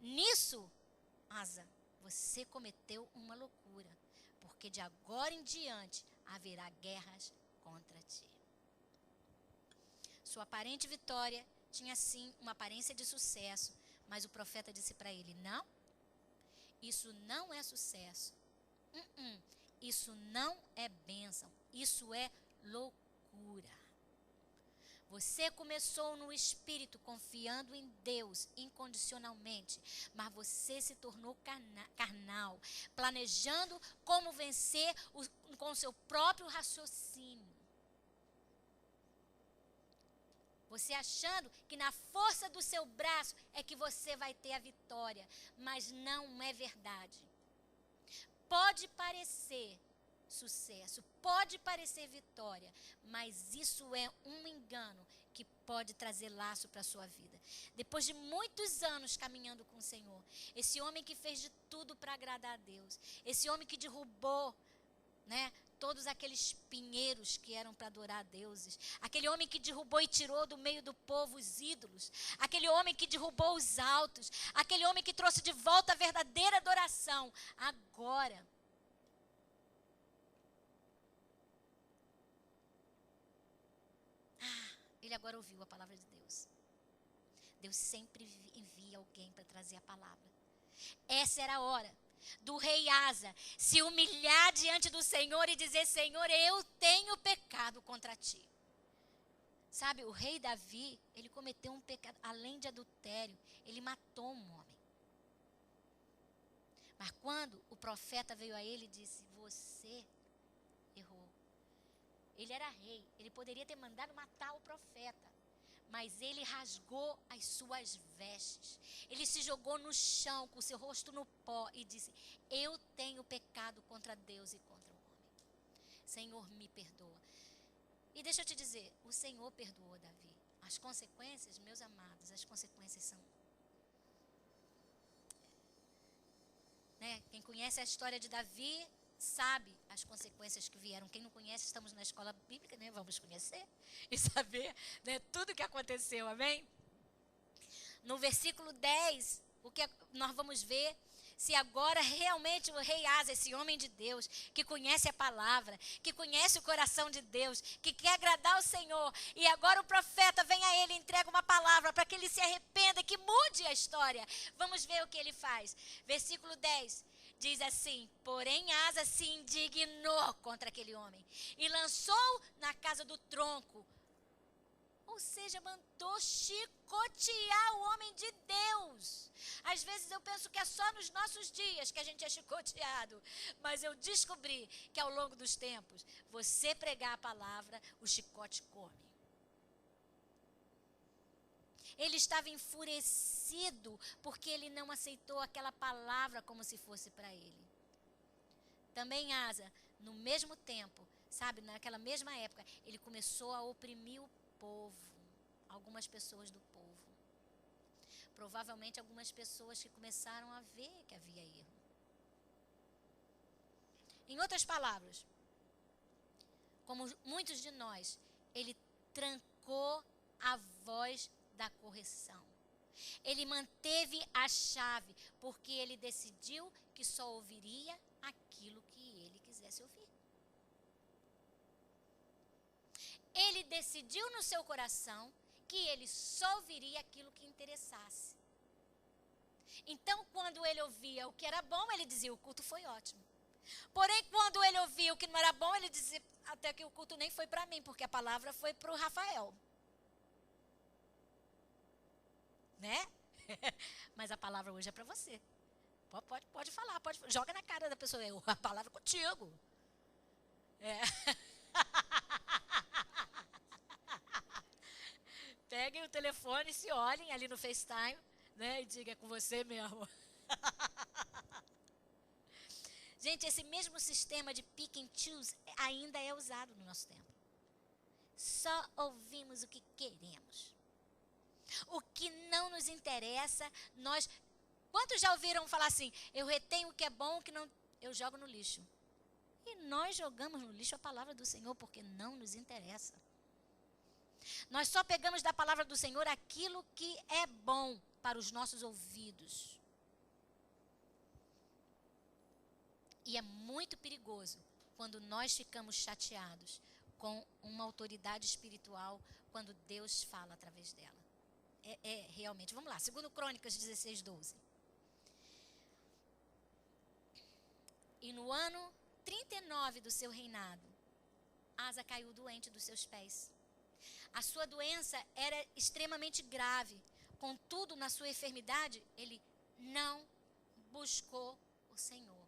Nisso, Asa, você cometeu uma loucura, porque de agora em diante haverá guerras contra ti. Sua aparente vitória tinha sim uma aparência de sucesso, mas o profeta disse para ele: não, isso não é sucesso. Isso não é bênção. Isso é loucura. Você começou no espírito, confiando em Deus incondicionalmente, mas você se tornou carnal, planejando como vencer com o seu próprio raciocínio. Você achando que na força do seu braço é que você vai ter a vitória, mas não é verdade. Pode parecer sucesso, pode parecer vitória, mas isso é um engano que pode trazer laço para a sua vida. Depois de muitos anos caminhando com o Senhor, esse homem que fez de tudo para agradar a Deus, esse homem que derrubou, todos aqueles pinheiros que eram para adorar a deuses, aquele homem que derrubou e tirou do meio do povo os ídolos, aquele homem que derrubou os altos, aquele homem que trouxe de volta a verdadeira adoração, agora ele agora ouviu a palavra de Deus. Deus sempre envia alguém para trazer a palavra. Essa era a hora do rei Asa se humilhar diante do Senhor e dizer: Senhor, eu tenho pecado contra ti. Sabe, o rei Davi, ele cometeu um pecado, além de adultério, ele matou um homem. Mas quando o profeta veio a ele e disse: você errou. Ele era rei, ele poderia ter mandado matar o profeta, mas ele rasgou as suas vestes. Ele se jogou no chão com o seu rosto no pó e disse: eu tenho pecado contra Deus e contra o homem. Senhor, me perdoa. E deixa eu te dizer, o Senhor perdoou Davi. As consequências, meus amados, as consequências são... Quem conhece a história de Davi sabe as consequências que vieram. Quem não conhece, estamos na escola bíblica, vamos conhecer e saber tudo o que aconteceu, amém? No versículo 10, o que nós vamos ver, se agora realmente o rei Asa, esse homem de Deus, que conhece a palavra, que conhece o coração de Deus, que quer agradar o Senhor, e agora o profeta vem a ele e entrega uma palavra para que ele se arrependa, que mude a história. Vamos ver o que ele faz. Versículo 10. Diz assim: porém Asa se indignou contra aquele homem e lançou na casa do tronco. Ou seja, mandou chicotear o homem de Deus. Às vezes eu penso que é só nos nossos dias que a gente é chicoteado. Mas eu descobri que ao longo dos tempos, você pregar a palavra, o chicote come. Ele estava enfurecido porque ele não aceitou aquela palavra como se fosse para ele. Também Asa, no mesmo tempo, naquela mesma época, ele começou a oprimir o povo, algumas pessoas do povo. Provavelmente algumas pessoas que começaram a ver que havia erro. Em outras palavras, como muitos de nós, ele trancou a voz da correção. Ele manteve a chave, porque ele decidiu que só ouviria aquilo que ele quisesse ouvir. Ele decidiu no seu coração que ele só ouviria aquilo que interessasse. Então, quando ele ouvia o que era bom, ele dizia: o culto foi ótimo. Porém, quando ele ouvia o que não era bom, ele dizia: até que o culto nem foi para mim, porque a palavra foi para o Rafael. Mas a palavra hoje é para você. Pode falar, joga na cara da pessoa: a palavra é contigo. Peguem o telefone e se olhem ali no FaceTime, e diga: é com você mesmo. Gente, esse mesmo sistema de pick and choose ainda é usado no nosso tempo. Só ouvimos o que queremos. O que não nos interessa, nós... Quantos já ouviram falar assim: eu retenho o que é bom, o que não... eu jogo no lixo. E nós jogamos no lixo a palavra do Senhor porque não nos interessa. Nós só pegamos da palavra do Senhor aquilo que é bom para os nossos ouvidos. E é muito perigoso quando nós ficamos chateados com uma autoridade espiritual quando Deus fala através dela. Realmente. Vamos lá, 2 Crônicas 16:12. E no ano 39 do seu reinado, Asa caiu doente dos seus pés. A sua doença era extremamente grave. Contudo, na sua enfermidade, ele não buscou o Senhor.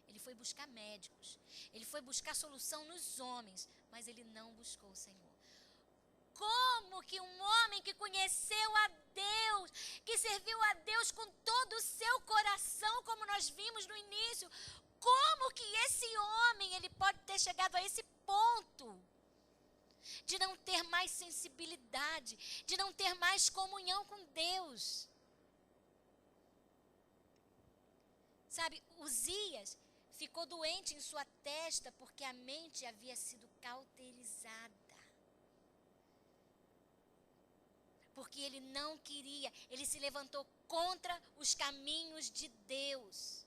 Ele foi buscar médicos. Ele foi buscar solução nos homens, mas ele não buscou o Senhor. Como que um homem que conheceu a Deus, que serviu a Deus com todo o seu coração, como nós vimos no início, como que esse homem, ele pode ter chegado a esse ponto de não ter mais sensibilidade, de não ter mais comunhão com Deus? Sabe, Uzias ficou doente em sua testa porque a mente havia sido cauterizada. Porque ele não queria, ele se levantou contra os caminhos de Deus.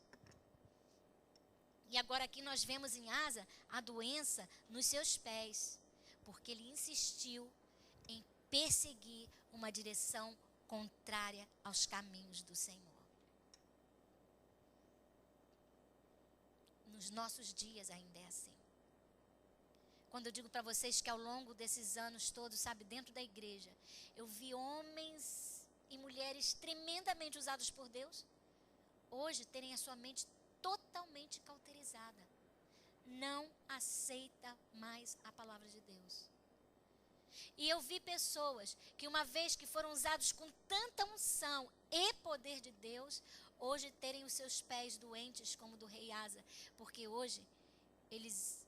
E agora aqui nós vemos em Asa a doença nos seus pés, porque ele insistiu em perseguir uma direção contrária aos caminhos do Senhor. Nos nossos dias ainda é assim. Quando eu digo para vocês que ao longo desses anos todos, sabe, dentro da igreja, eu vi homens e mulheres tremendamente usados por Deus, hoje terem a sua mente totalmente cauterizada. Não aceita mais a palavra de Deus. E eu vi pessoas que uma vez que foram usados com tanta unção e poder de Deus, hoje terem os seus pés doentes como o do rei Asa, porque hoje eles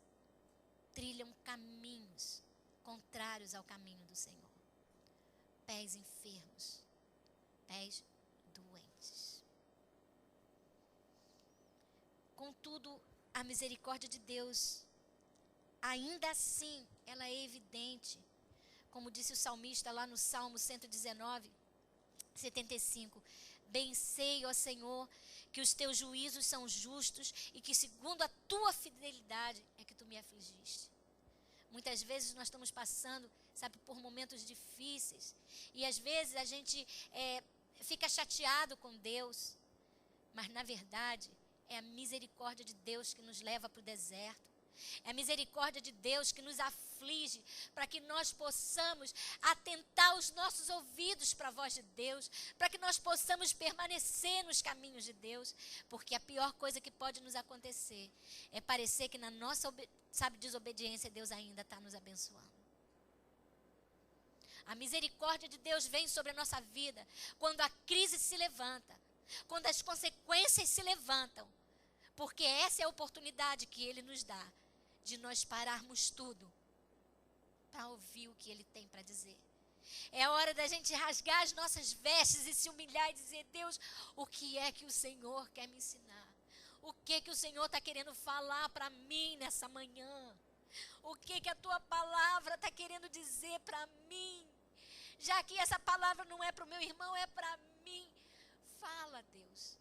trilham caminhos contrários ao caminho do Senhor. Pés enfermos, pés doentes. Contudo, a misericórdia de Deus, ainda assim, ela é evidente. Como disse o salmista lá no Salmo 119, 75. Bem sei, ó Senhor, que os teus juízos são justos e que segundo a tua fidelidade é que tu me afligiste. Muitas vezes nós estamos passando, sabe, por momentos difíceis. E às vezes a gente fica chateado com Deus. Mas na verdade é a misericórdia de Deus que nos leva para o deserto. É a misericórdia de Deus que nos aflige para que nós possamos atentar os nossos ouvidos para a voz de Deus, para que nós possamos permanecer nos caminhos de Deus, porque a pior coisa que pode nos acontecer é parecer que na nossa desobediência Deus ainda está nos abençoando. A misericórdia de Deus vem sobre a nossa vida quando a crise se levanta, quando as consequências se levantam, porque essa é a oportunidade que Ele nos dá de nós pararmos tudo para ouvir o que Ele tem para dizer. É a hora da gente rasgar as nossas vestes e se humilhar e dizer: Deus, o que é que o Senhor quer me ensinar? O que que o Senhor está querendo falar para mim nessa manhã? O que que a tua palavra está querendo dizer para mim? Já que essa palavra não é para o meu irmão, é para mim. Fala, Deus.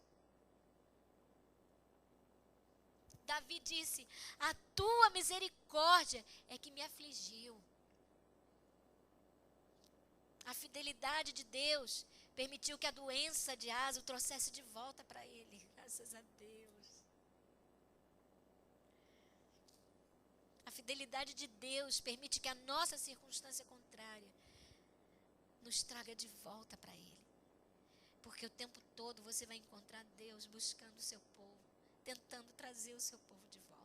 Davi disse: a tua misericórdia é que me afligiu. A fidelidade de Deus permitiu que a doença de Asa o trouxesse de volta para ele. Graças a Deus. A fidelidade de Deus permite que a nossa circunstância contrária nos traga de volta para Ele. Porque o tempo todo você vai encontrar Deus buscando o seu povo, tentando trazer o seu povo de volta.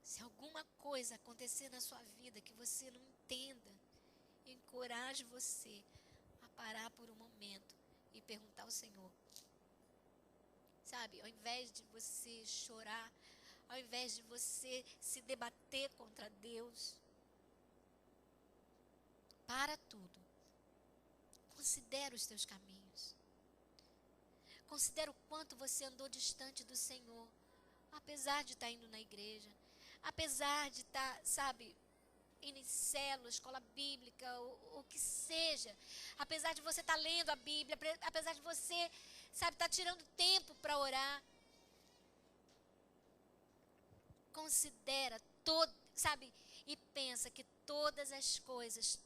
Se alguma coisa acontecer na sua vida que você não entenda, encoraje você a parar por um momento e perguntar ao Senhor. Sabe, ao invés de você chorar, ao invés de você se debater contra Deus, para tudo. Considera os teus caminhos. Considera o quanto você andou distante do Senhor, apesar de estar indo na igreja, apesar de estar, sabe, indo em célula, escola bíblica, o que seja, apesar de você estar lendo a Bíblia, apesar de você, sabe, estar tirando tempo para orar. Considera todo, sabe, e pensa que todas as coisas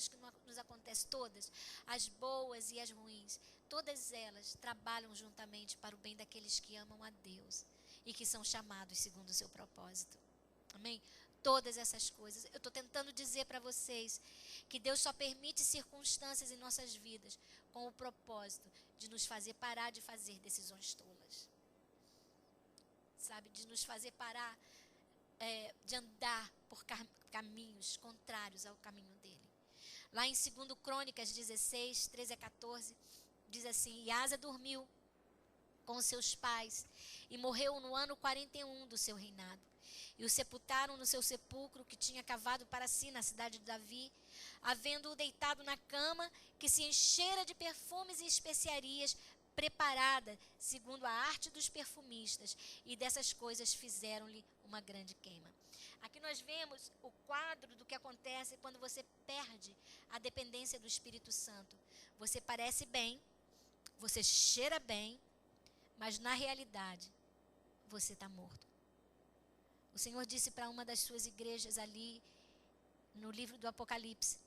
que nos acontecem, todas, as boas e as ruins, todas elas trabalham juntamente para o bem daqueles que amam a Deus e que são chamados segundo o seu propósito. Amém? Todas essas coisas. Eu estou tentando dizer para vocês que Deus só permite circunstâncias em nossas vidas com o propósito de nos fazer parar de fazer decisões tolas. Sabe? De nos fazer parar de andar por caminhos contrários ao caminho dele. Lá em 2 Crônicas 16, 13 a 14, diz assim: E Asa dormiu com seus pais e morreu no ano 41 do seu reinado. E o sepultaram no seu sepulcro que tinha cavado para si na cidade de Davi, havendo-o deitado na cama que se enchera de perfumes e especiarias, preparada segundo a arte dos perfumistas, e dessas coisas fizeram-lhe uma grande queima. Aqui nós vemos o quadro do que acontece quando você perde a dependência do Espírito Santo. Você parece bem, você cheira bem, mas na realidade você está morto. O Senhor disse para uma das suas igrejas ali no livro do Apocalipse,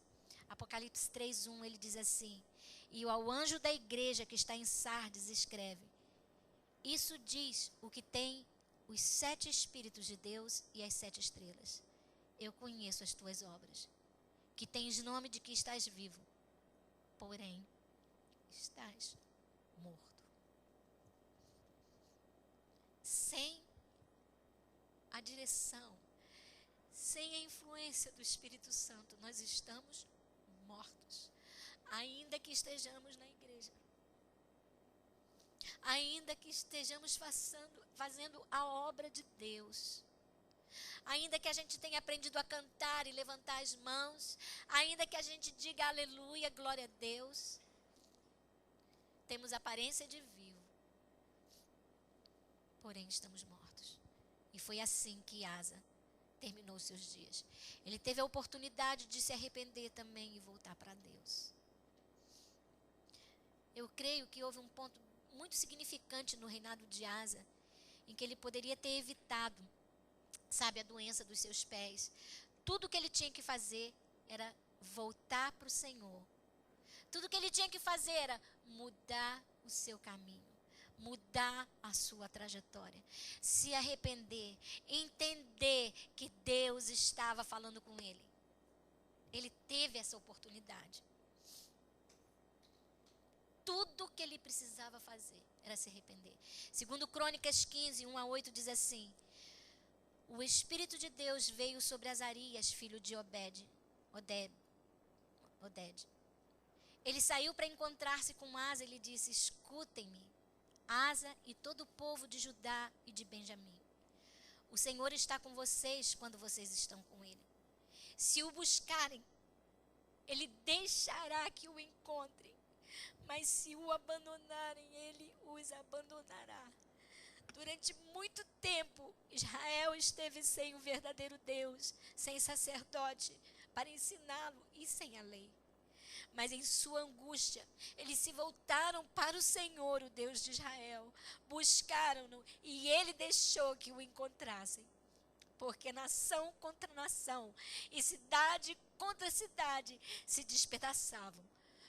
Apocalipse 3:1, ele diz assim: E ao anjo da igreja que está em Sardes escreve: Isso diz o que tem os 7 Espíritos de Deus e as 7 estrelas. Eu conheço as tuas obras, que tens nome de que estás vivo, porém estás morto. Sem a direção, sem a influência do Espírito Santo, nós estamos mortos. Ainda que estejamos na igreja, ainda que estejamos fazendo a obra de Deus, ainda que a gente tenha aprendido a cantar e levantar as mãos, ainda que a gente diga aleluia, glória a Deus, temos aparência de vivo, porém estamos mortos. E foi assim que Asa terminou os seus dias. Ele teve a oportunidade de se arrepender também e voltar para Deus. Eu creio que houve um ponto muito significante no reinado de Asa, em que ele poderia ter evitado, sabe, a doença dos seus pés. Tudo que ele tinha que fazer era voltar para o Senhor. Tudo que ele tinha que fazer era mudar o seu caminho, mudar a sua trajetória, se arrepender, entender que Deus estava falando com ele. Ele teve essa oportunidade. Tudo o que ele precisava fazer era se arrepender. Segundo Crônicas 15, 1 a 8 diz assim: O Espírito de Deus veio sobre Azarias, filho de Oded. Ele saiu para encontrar-se com Asa e lhe disse: Escutem-me, Asa e todo o povo de Judá e de Benjamim. O Senhor está com vocês quando vocês estão com ele. Se o buscarem, ele deixará que o encontrem. Mas se o abandonarem, ele os abandonará. Durante muito tempo, Israel esteve sem o verdadeiro Deus, sem sacerdote para ensiná-lo e sem a lei. Mas em sua angústia, eles se voltaram para o Senhor, o Deus de Israel. Buscaram-no e ele deixou que o encontrassem. Porque nação contra nação e cidade contra cidade se despedaçavam.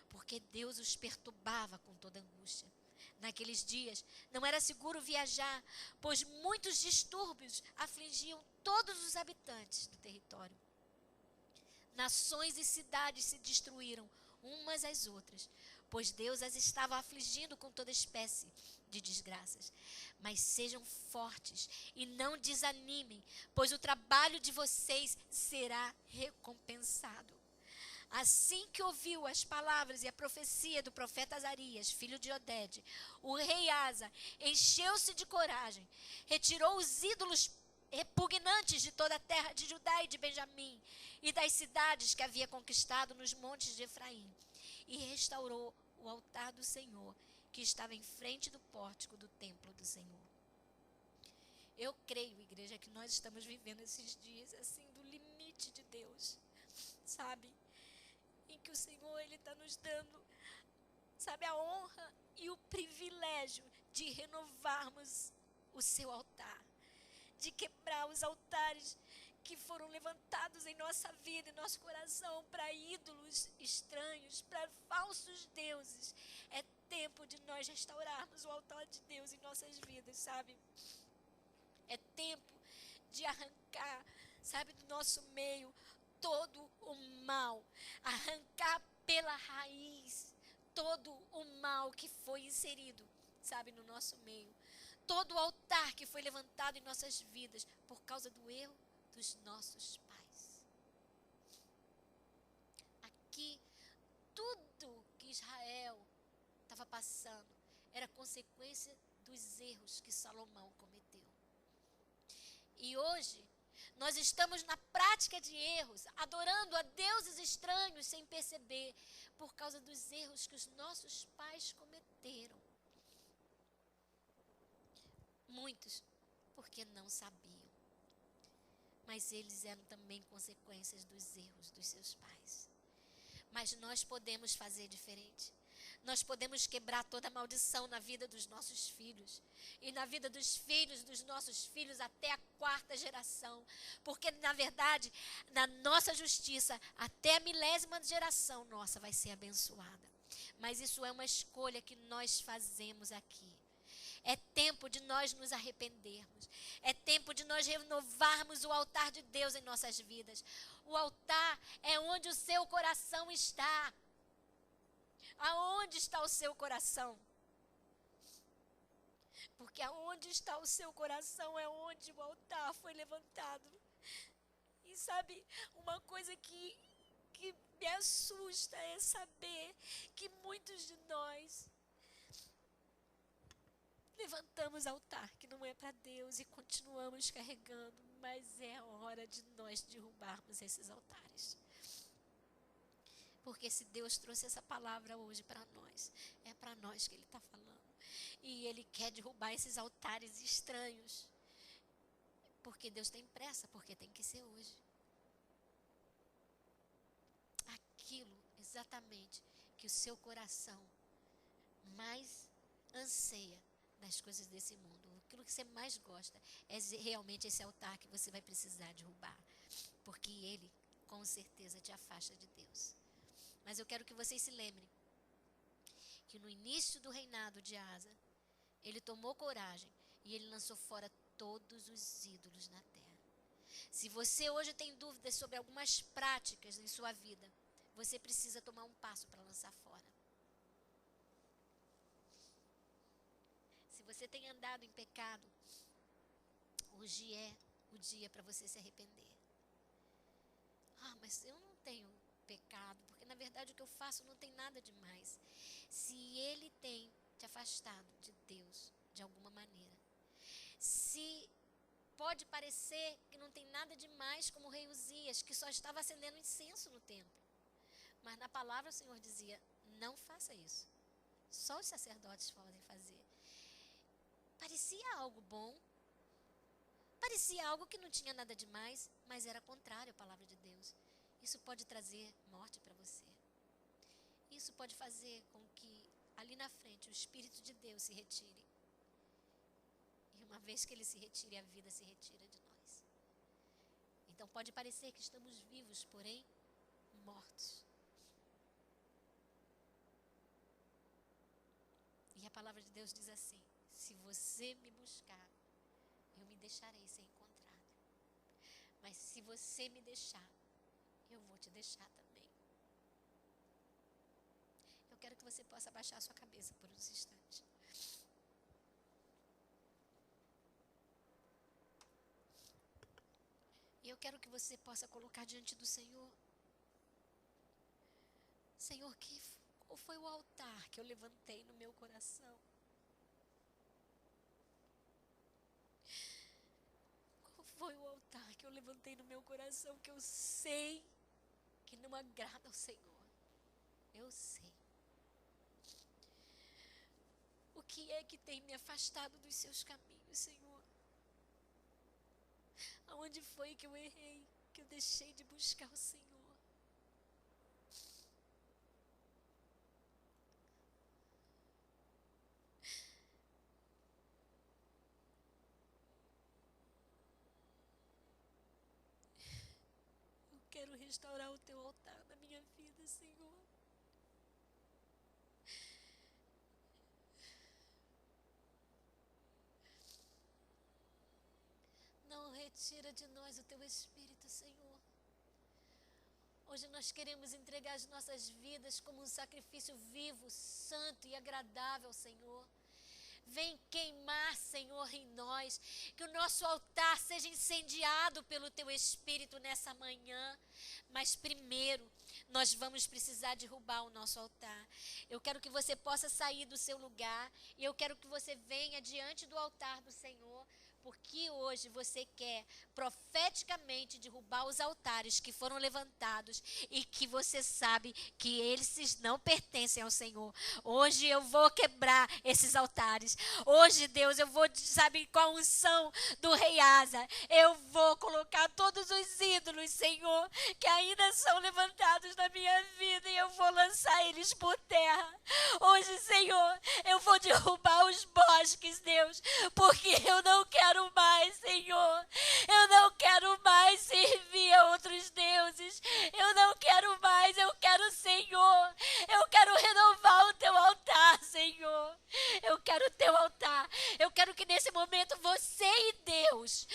Porque Deus os perturbava com toda angústia. Naqueles dias não era seguro viajar, pois muitos distúrbios afligiam todos os habitantes do território. Nações e cidades se destruíram umas às outras, pois Deus as estava afligindo com toda espécie de desgraças. Mas sejam fortes e não desanimem, pois o trabalho de vocês será recompensado. Assim que ouviu as palavras e a profecia do profeta Azarias, filho de Oded, o rei Asa encheu-se de coragem, retirou os ídolos repugnantes de toda a terra de Judá e de Benjamim e das cidades que havia conquistado nos montes de Efraim, e restaurou o altar do Senhor, que estava em frente do pórtico do templo do Senhor. Eu creio, igreja, que nós estamos vivendo esses dias assim do limite de Deus, sabe? Em que o Senhor, ele está nos dando, sabe, a honra e o privilégio de renovarmos o seu altar, de quebrar os altares que foram levantados em nossa vida, em nosso coração, para ídolos estranhos, para falsos deuses. É tempo de nós restaurarmos o altar de Deus em nossas vidas, sabe? É tempo de arrancar, sabe, do nosso meio, todo o mal, arrancar pela raiz todo o mal que foi inserido, sabe, no nosso meio. Todo o altar que foi levantado em nossas vidas por causa do erro dos nossos pais. Aqui, tudo que Israel estava passando era consequência dos erros que Salomão cometeu. E hoje, nós estamos na prática de erros, adorando a deuses estranhos sem perceber, por causa dos erros que os nossos pais cometeram. Muitos, porque não sabiam. Mas eles eram também consequências dos erros dos seus pais. Mas nós podemos fazer diferente. Nós podemos quebrar toda a maldição na vida dos nossos filhos. E na vida dos filhos dos nossos filhos até a 4ª geração. Porque, na verdade, na nossa justiça, até a 1000ª geração nossa vai ser abençoada. Mas isso é uma escolha que nós fazemos aqui. É tempo de nós nos arrependermos. É tempo de nós renovarmos o altar de Deus em nossas vidas. O altar é onde o seu coração está. Aonde está o seu coração? Porque aonde está o seu coração é onde o altar foi levantado. E sabe, uma coisa que me assusta é saber que muitos de nós levantamos altar que não é para Deus e continuamos carregando, mas é hora de nós derrubarmos esses altares. Porque se Deus trouxe essa palavra hoje para nós, é para nós que Ele está falando. E Ele quer derrubar esses altares estranhos. Porque Deus tem pressa, porque tem que ser hoje. Aquilo exatamente que o seu coração mais anseia das coisas desse mundo. Aquilo que você mais gosta é realmente esse altar que você vai precisar derrubar. Porque ele, com certeza, te afasta de Deus. Mas eu quero que vocês se lembrem que no início do reinado de Asa, ele tomou coragem e ele lançou fora todos os ídolos na terra. Se você hoje tem dúvidas sobre algumas práticas em sua vida, você precisa tomar um passo para lançar fora. Se você tem andado em pecado, hoje é o dia para você se arrepender. Ah, mas eu não tenho pecado, porque na verdade o que eu faço não tem nada demais. Se ele tem te afastado de Deus de alguma maneira, se pode parecer que não tem nada demais, como o rei Uzias, que só estava acendendo incenso no templo, mas na palavra o Senhor dizia, não faça isso, só os sacerdotes podem fazer. Parecia algo bom, parecia algo que não tinha nada demais, mas era contrário à palavra de Deus. Isso pode trazer morte para você. Isso pode fazer com que ali na frente o Espírito de Deus se retire. E uma vez que ele se retire, a vida se retira de nós. Então pode parecer que estamos vivos, porém mortos. E a palavra de Deus diz assim, se você me buscar, eu me deixarei ser encontrado. Mas se você me deixar, eu vou te deixar também. Eu quero que você possa abaixar a sua cabeça por uns instantes. E eu quero que você possa colocar diante do Senhor. Senhor, qual foi o altar que eu levantei no meu coração? Qual foi o altar que eu levantei no meu coração que eu sei que não agrada ao Senhor? Eu sei. O que é que tem me afastado dos seus caminhos, Senhor? Aonde foi que eu errei, que eu deixei de buscar o Senhor? Eu quero restaurar o teu altar na minha vida, Senhor. Não Retira de nós o teu Espírito, Senhor. Hoje nós queremos entregar as nossas vidas como um sacrifício vivo, santo e agradável, Senhor. Vem queimar, Senhor, em nós. Que o nosso altar seja incendiado pelo teu Espírito nessa manhã. Mas primeiro, nós vamos precisar derrubar o nosso altar. Eu quero que você possa sair do seu lugar. E eu quero que você venha diante do altar do Senhor. Porque hoje você quer profeticamente derrubar os altares que foram levantados e que você sabe que eles não pertencem ao Senhor. Hoje eu vou quebrar esses altares. Hoje, Deus, eu vou, sabe, com a unção do rei Asa, eu vou colocar todos os ídolos, Senhor, que ainda são levantados na minha vida e eu vou lançar eles por terra. Hoje, Senhor, eu vou derrubar os bosques, Deus, porque eu não quero mais, Senhor. Eu não quero mais servir a outros deuses. Eu não quero mais. Eu quero, Senhor. Eu quero renovar o teu altar, Senhor. Eu quero o teu altar. Eu quero que nesse momento você e Deus,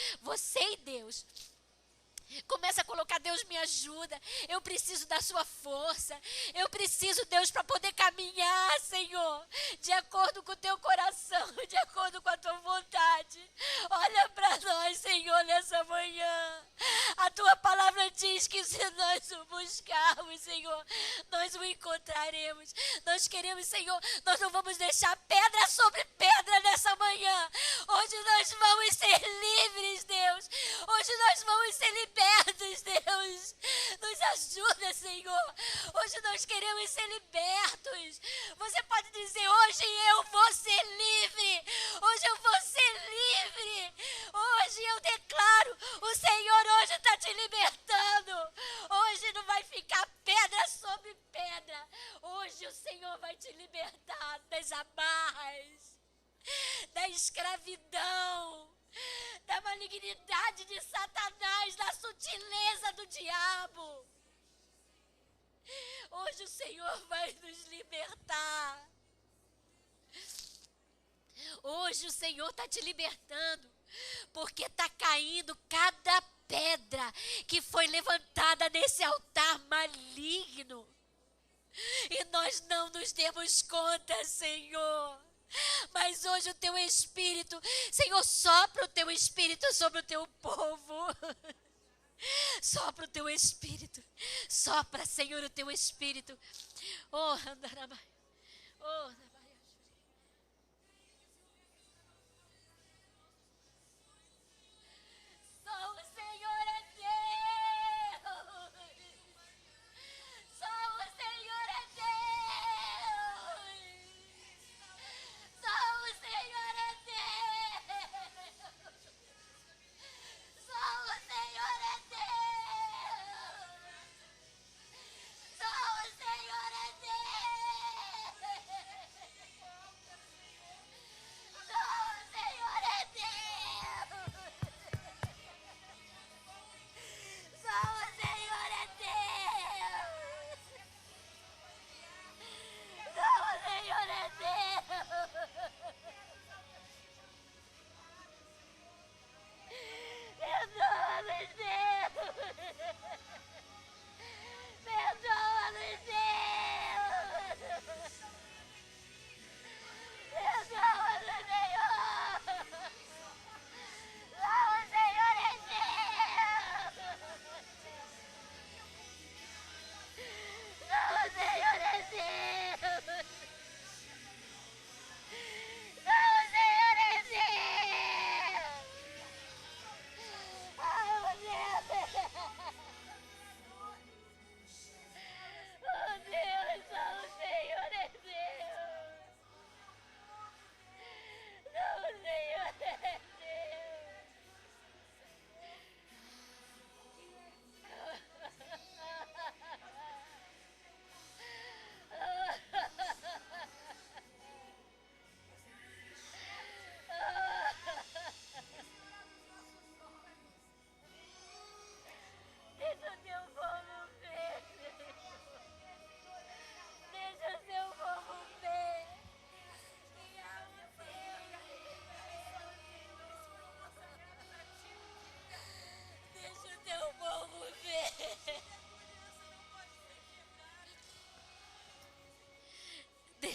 começa a colocar: Deus, me ajuda. Eu preciso da sua força. Eu preciso, Deus, para poder caminhar, Senhor, de acordo com o teu coração, de acordo com a tua vontade. Olha para nós, Senhor, nessa manhã. A tua palavra diz que se nós o buscarmos, Senhor, nós o encontraremos. Nós queremos, Senhor, nós não vamos deixar pedra sobre pedra nessa manhã. Hoje nós vamos ser livres, Deus. Hoje nós vamos ser libertos, Deus. Nos ajuda, Senhor. Hoje nós queremos ser libertos. Você pode dizer: hoje eu vou ser livre. Hoje eu vou ser livre. Hoje eu declaro: o Senhor hoje está te libertando. Hoje não vai ficar pedra sobre pedra. Hoje o Senhor vai te libertar das amarras, da escravidão, da malignidade de Satanás, da sutileza do diabo. Hoje o Senhor vai nos libertar. Hoje o Senhor está te libertando, porque está caindo cada pedra que foi levantada nesse altar maligno. E nós não nos demos conta, Senhor. Mas hoje o teu Espírito, Senhor, sopra o teu Espírito sobre o teu povo. Sopra o teu Espírito. Sopra, Senhor, o teu Espírito. Oh, Andarama. Oh, só o Senhor é Deus. Só o Senhor é Deus. Só o Senhor é Deus. Só o Senhor é Deus. Só o Senhor é Deus.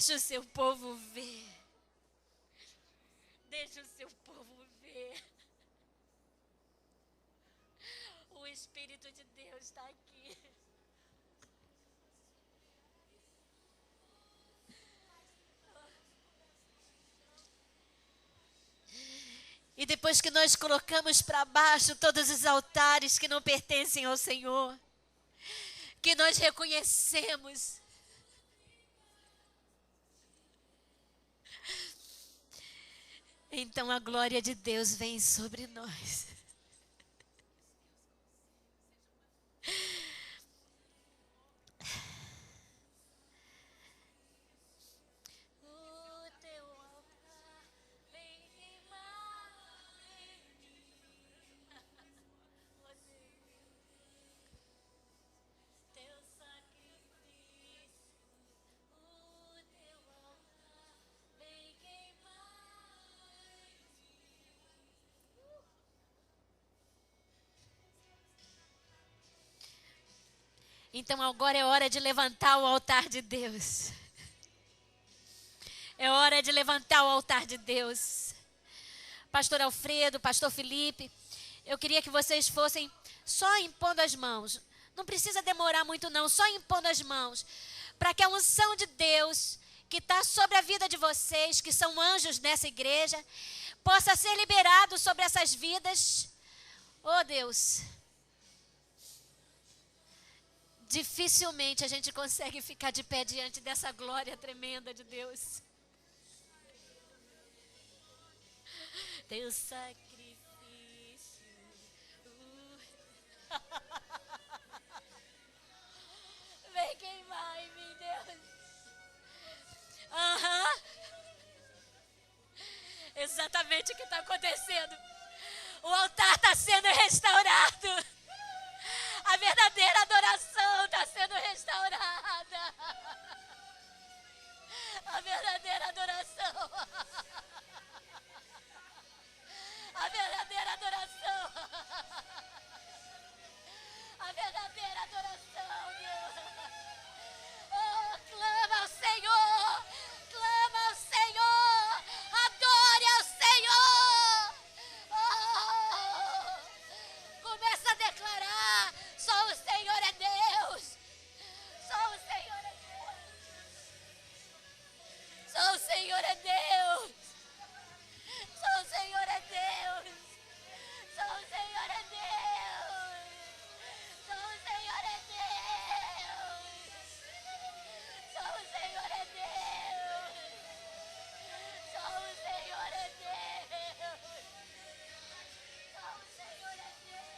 Deixa o seu povo ver. Deixa o seu povo ver. O Espírito de Deus está aqui. E depois que nós colocamos para baixo todos os altares que não pertencem ao Senhor, que nós reconhecemos, então a glória de Deus vem sobre nós. Então agora é hora de levantar o altar de Deus. É hora de levantar o altar de Deus. Pastor Alfredo, Pastor Felipe, eu queria que vocês fossem só impondo as mãos. Não precisa demorar muito não, só impondo as mãos. Para que a unção de Deus, que está sobre a vida de vocês, que são anjos nessa igreja, possa ser liberado sobre essas vidas. Oh Deus, dificilmente a gente consegue ficar de pé diante dessa glória tremenda de Deus. Teu sacrifício. Vem queimar em mim, Deus. Exatamente o que está acontecendo. O altar está sendo restaurado. A verdadeira adoração está sendo restaurada. A verdadeira adoração. A verdadeira adoração. A verdadeira adoração, Deus. Oh, clama ao Senhor. Clama ao Senhor. Adore ao Senhor. Oh, começa a declarar. Só o Senhor é Deus. Só o Senhor é Deus. Só o Senhor é Deus. Só o Senhor é Deus. Só o Senhor é Deus. Só o Senhor é Deus. Só o Senhor é Deus. Só o Senhor é Deus. Só o Senhor é Deus.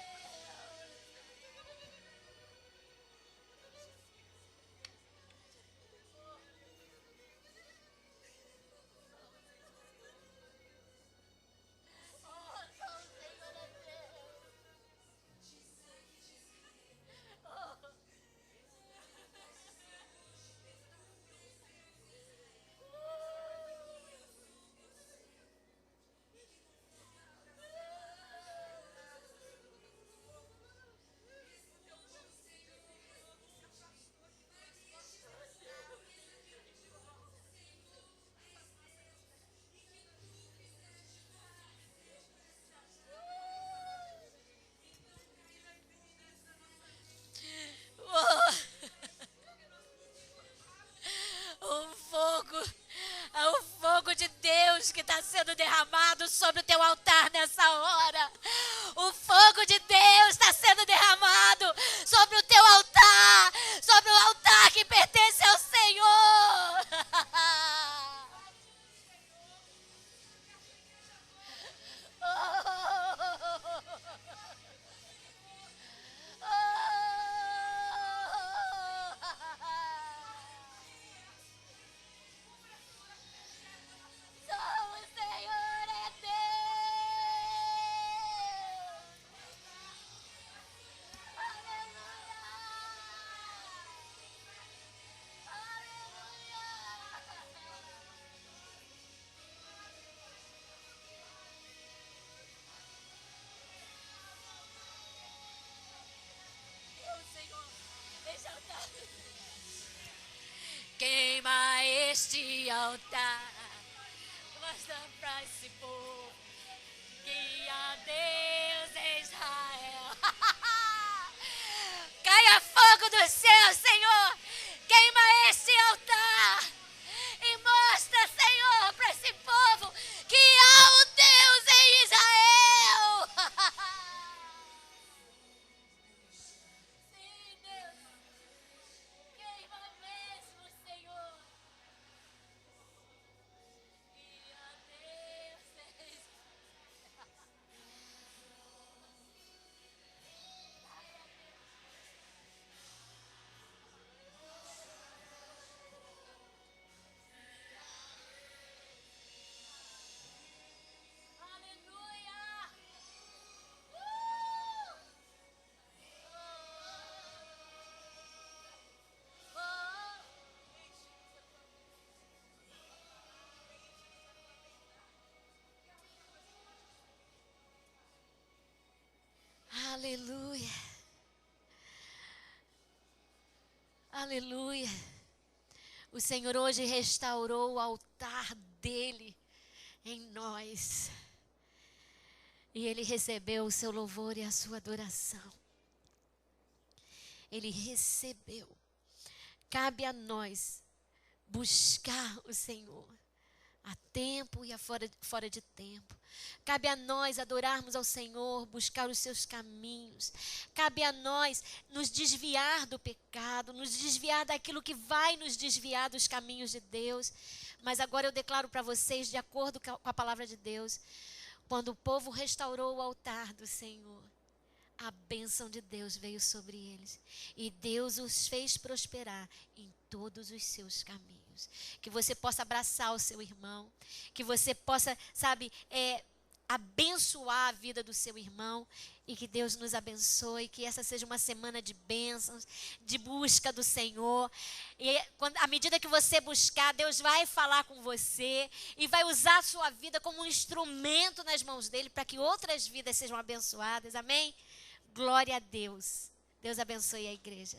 O fogo de Deus que está sendo derramado sobre o teu altar nessa hora. O fogo de Deus está sendo derramado sobre o teu altar, sobre o altar que pertence ao Senhor. Só o Senhor é Deus. este altar. Mostra pra esse povo que há Deus em Israel. Caia fogo do céu, Senhor. Queima este altar. E mostra, Senhor, para esse povo que há um Deus em Israel. Sim, Deus. Queima mesmo, Senhor. E há Deus em Israel. Aleluia! Aleluia. Aleluia. O Senhor hoje restaurou o altar dele em nós. E ele recebeu o seu louvor e a sua adoração. Ele recebeu. Cabe a nós buscar o Senhor a tempo e fora de tempo. Cabe a nós adorarmos ao Senhor, buscar os seus caminhos. Cabe a nós nos desviar do pecado, nos desviar daquilo que vai nos desviar dos caminhos de Deus. Mas agora eu declaro para vocês, de acordo com a palavra de Deus, quando o povo restaurou o altar do Senhor, a bênção de Deus veio sobre eles. E Deus os fez prosperar em todos os seus caminhos. Que você possa abraçar o seu irmão. Que você possa, abençoar a vida do seu irmão. E que Deus nos abençoe. Que essa seja uma semana de bênçãos, de busca do Senhor. E à medida que você buscar, Deus vai falar com você. E vai usar a sua vida como um instrumento nas mãos dele, para que outras vidas sejam abençoadas. Amém? Glória a Deus. Deus abençoe a igreja.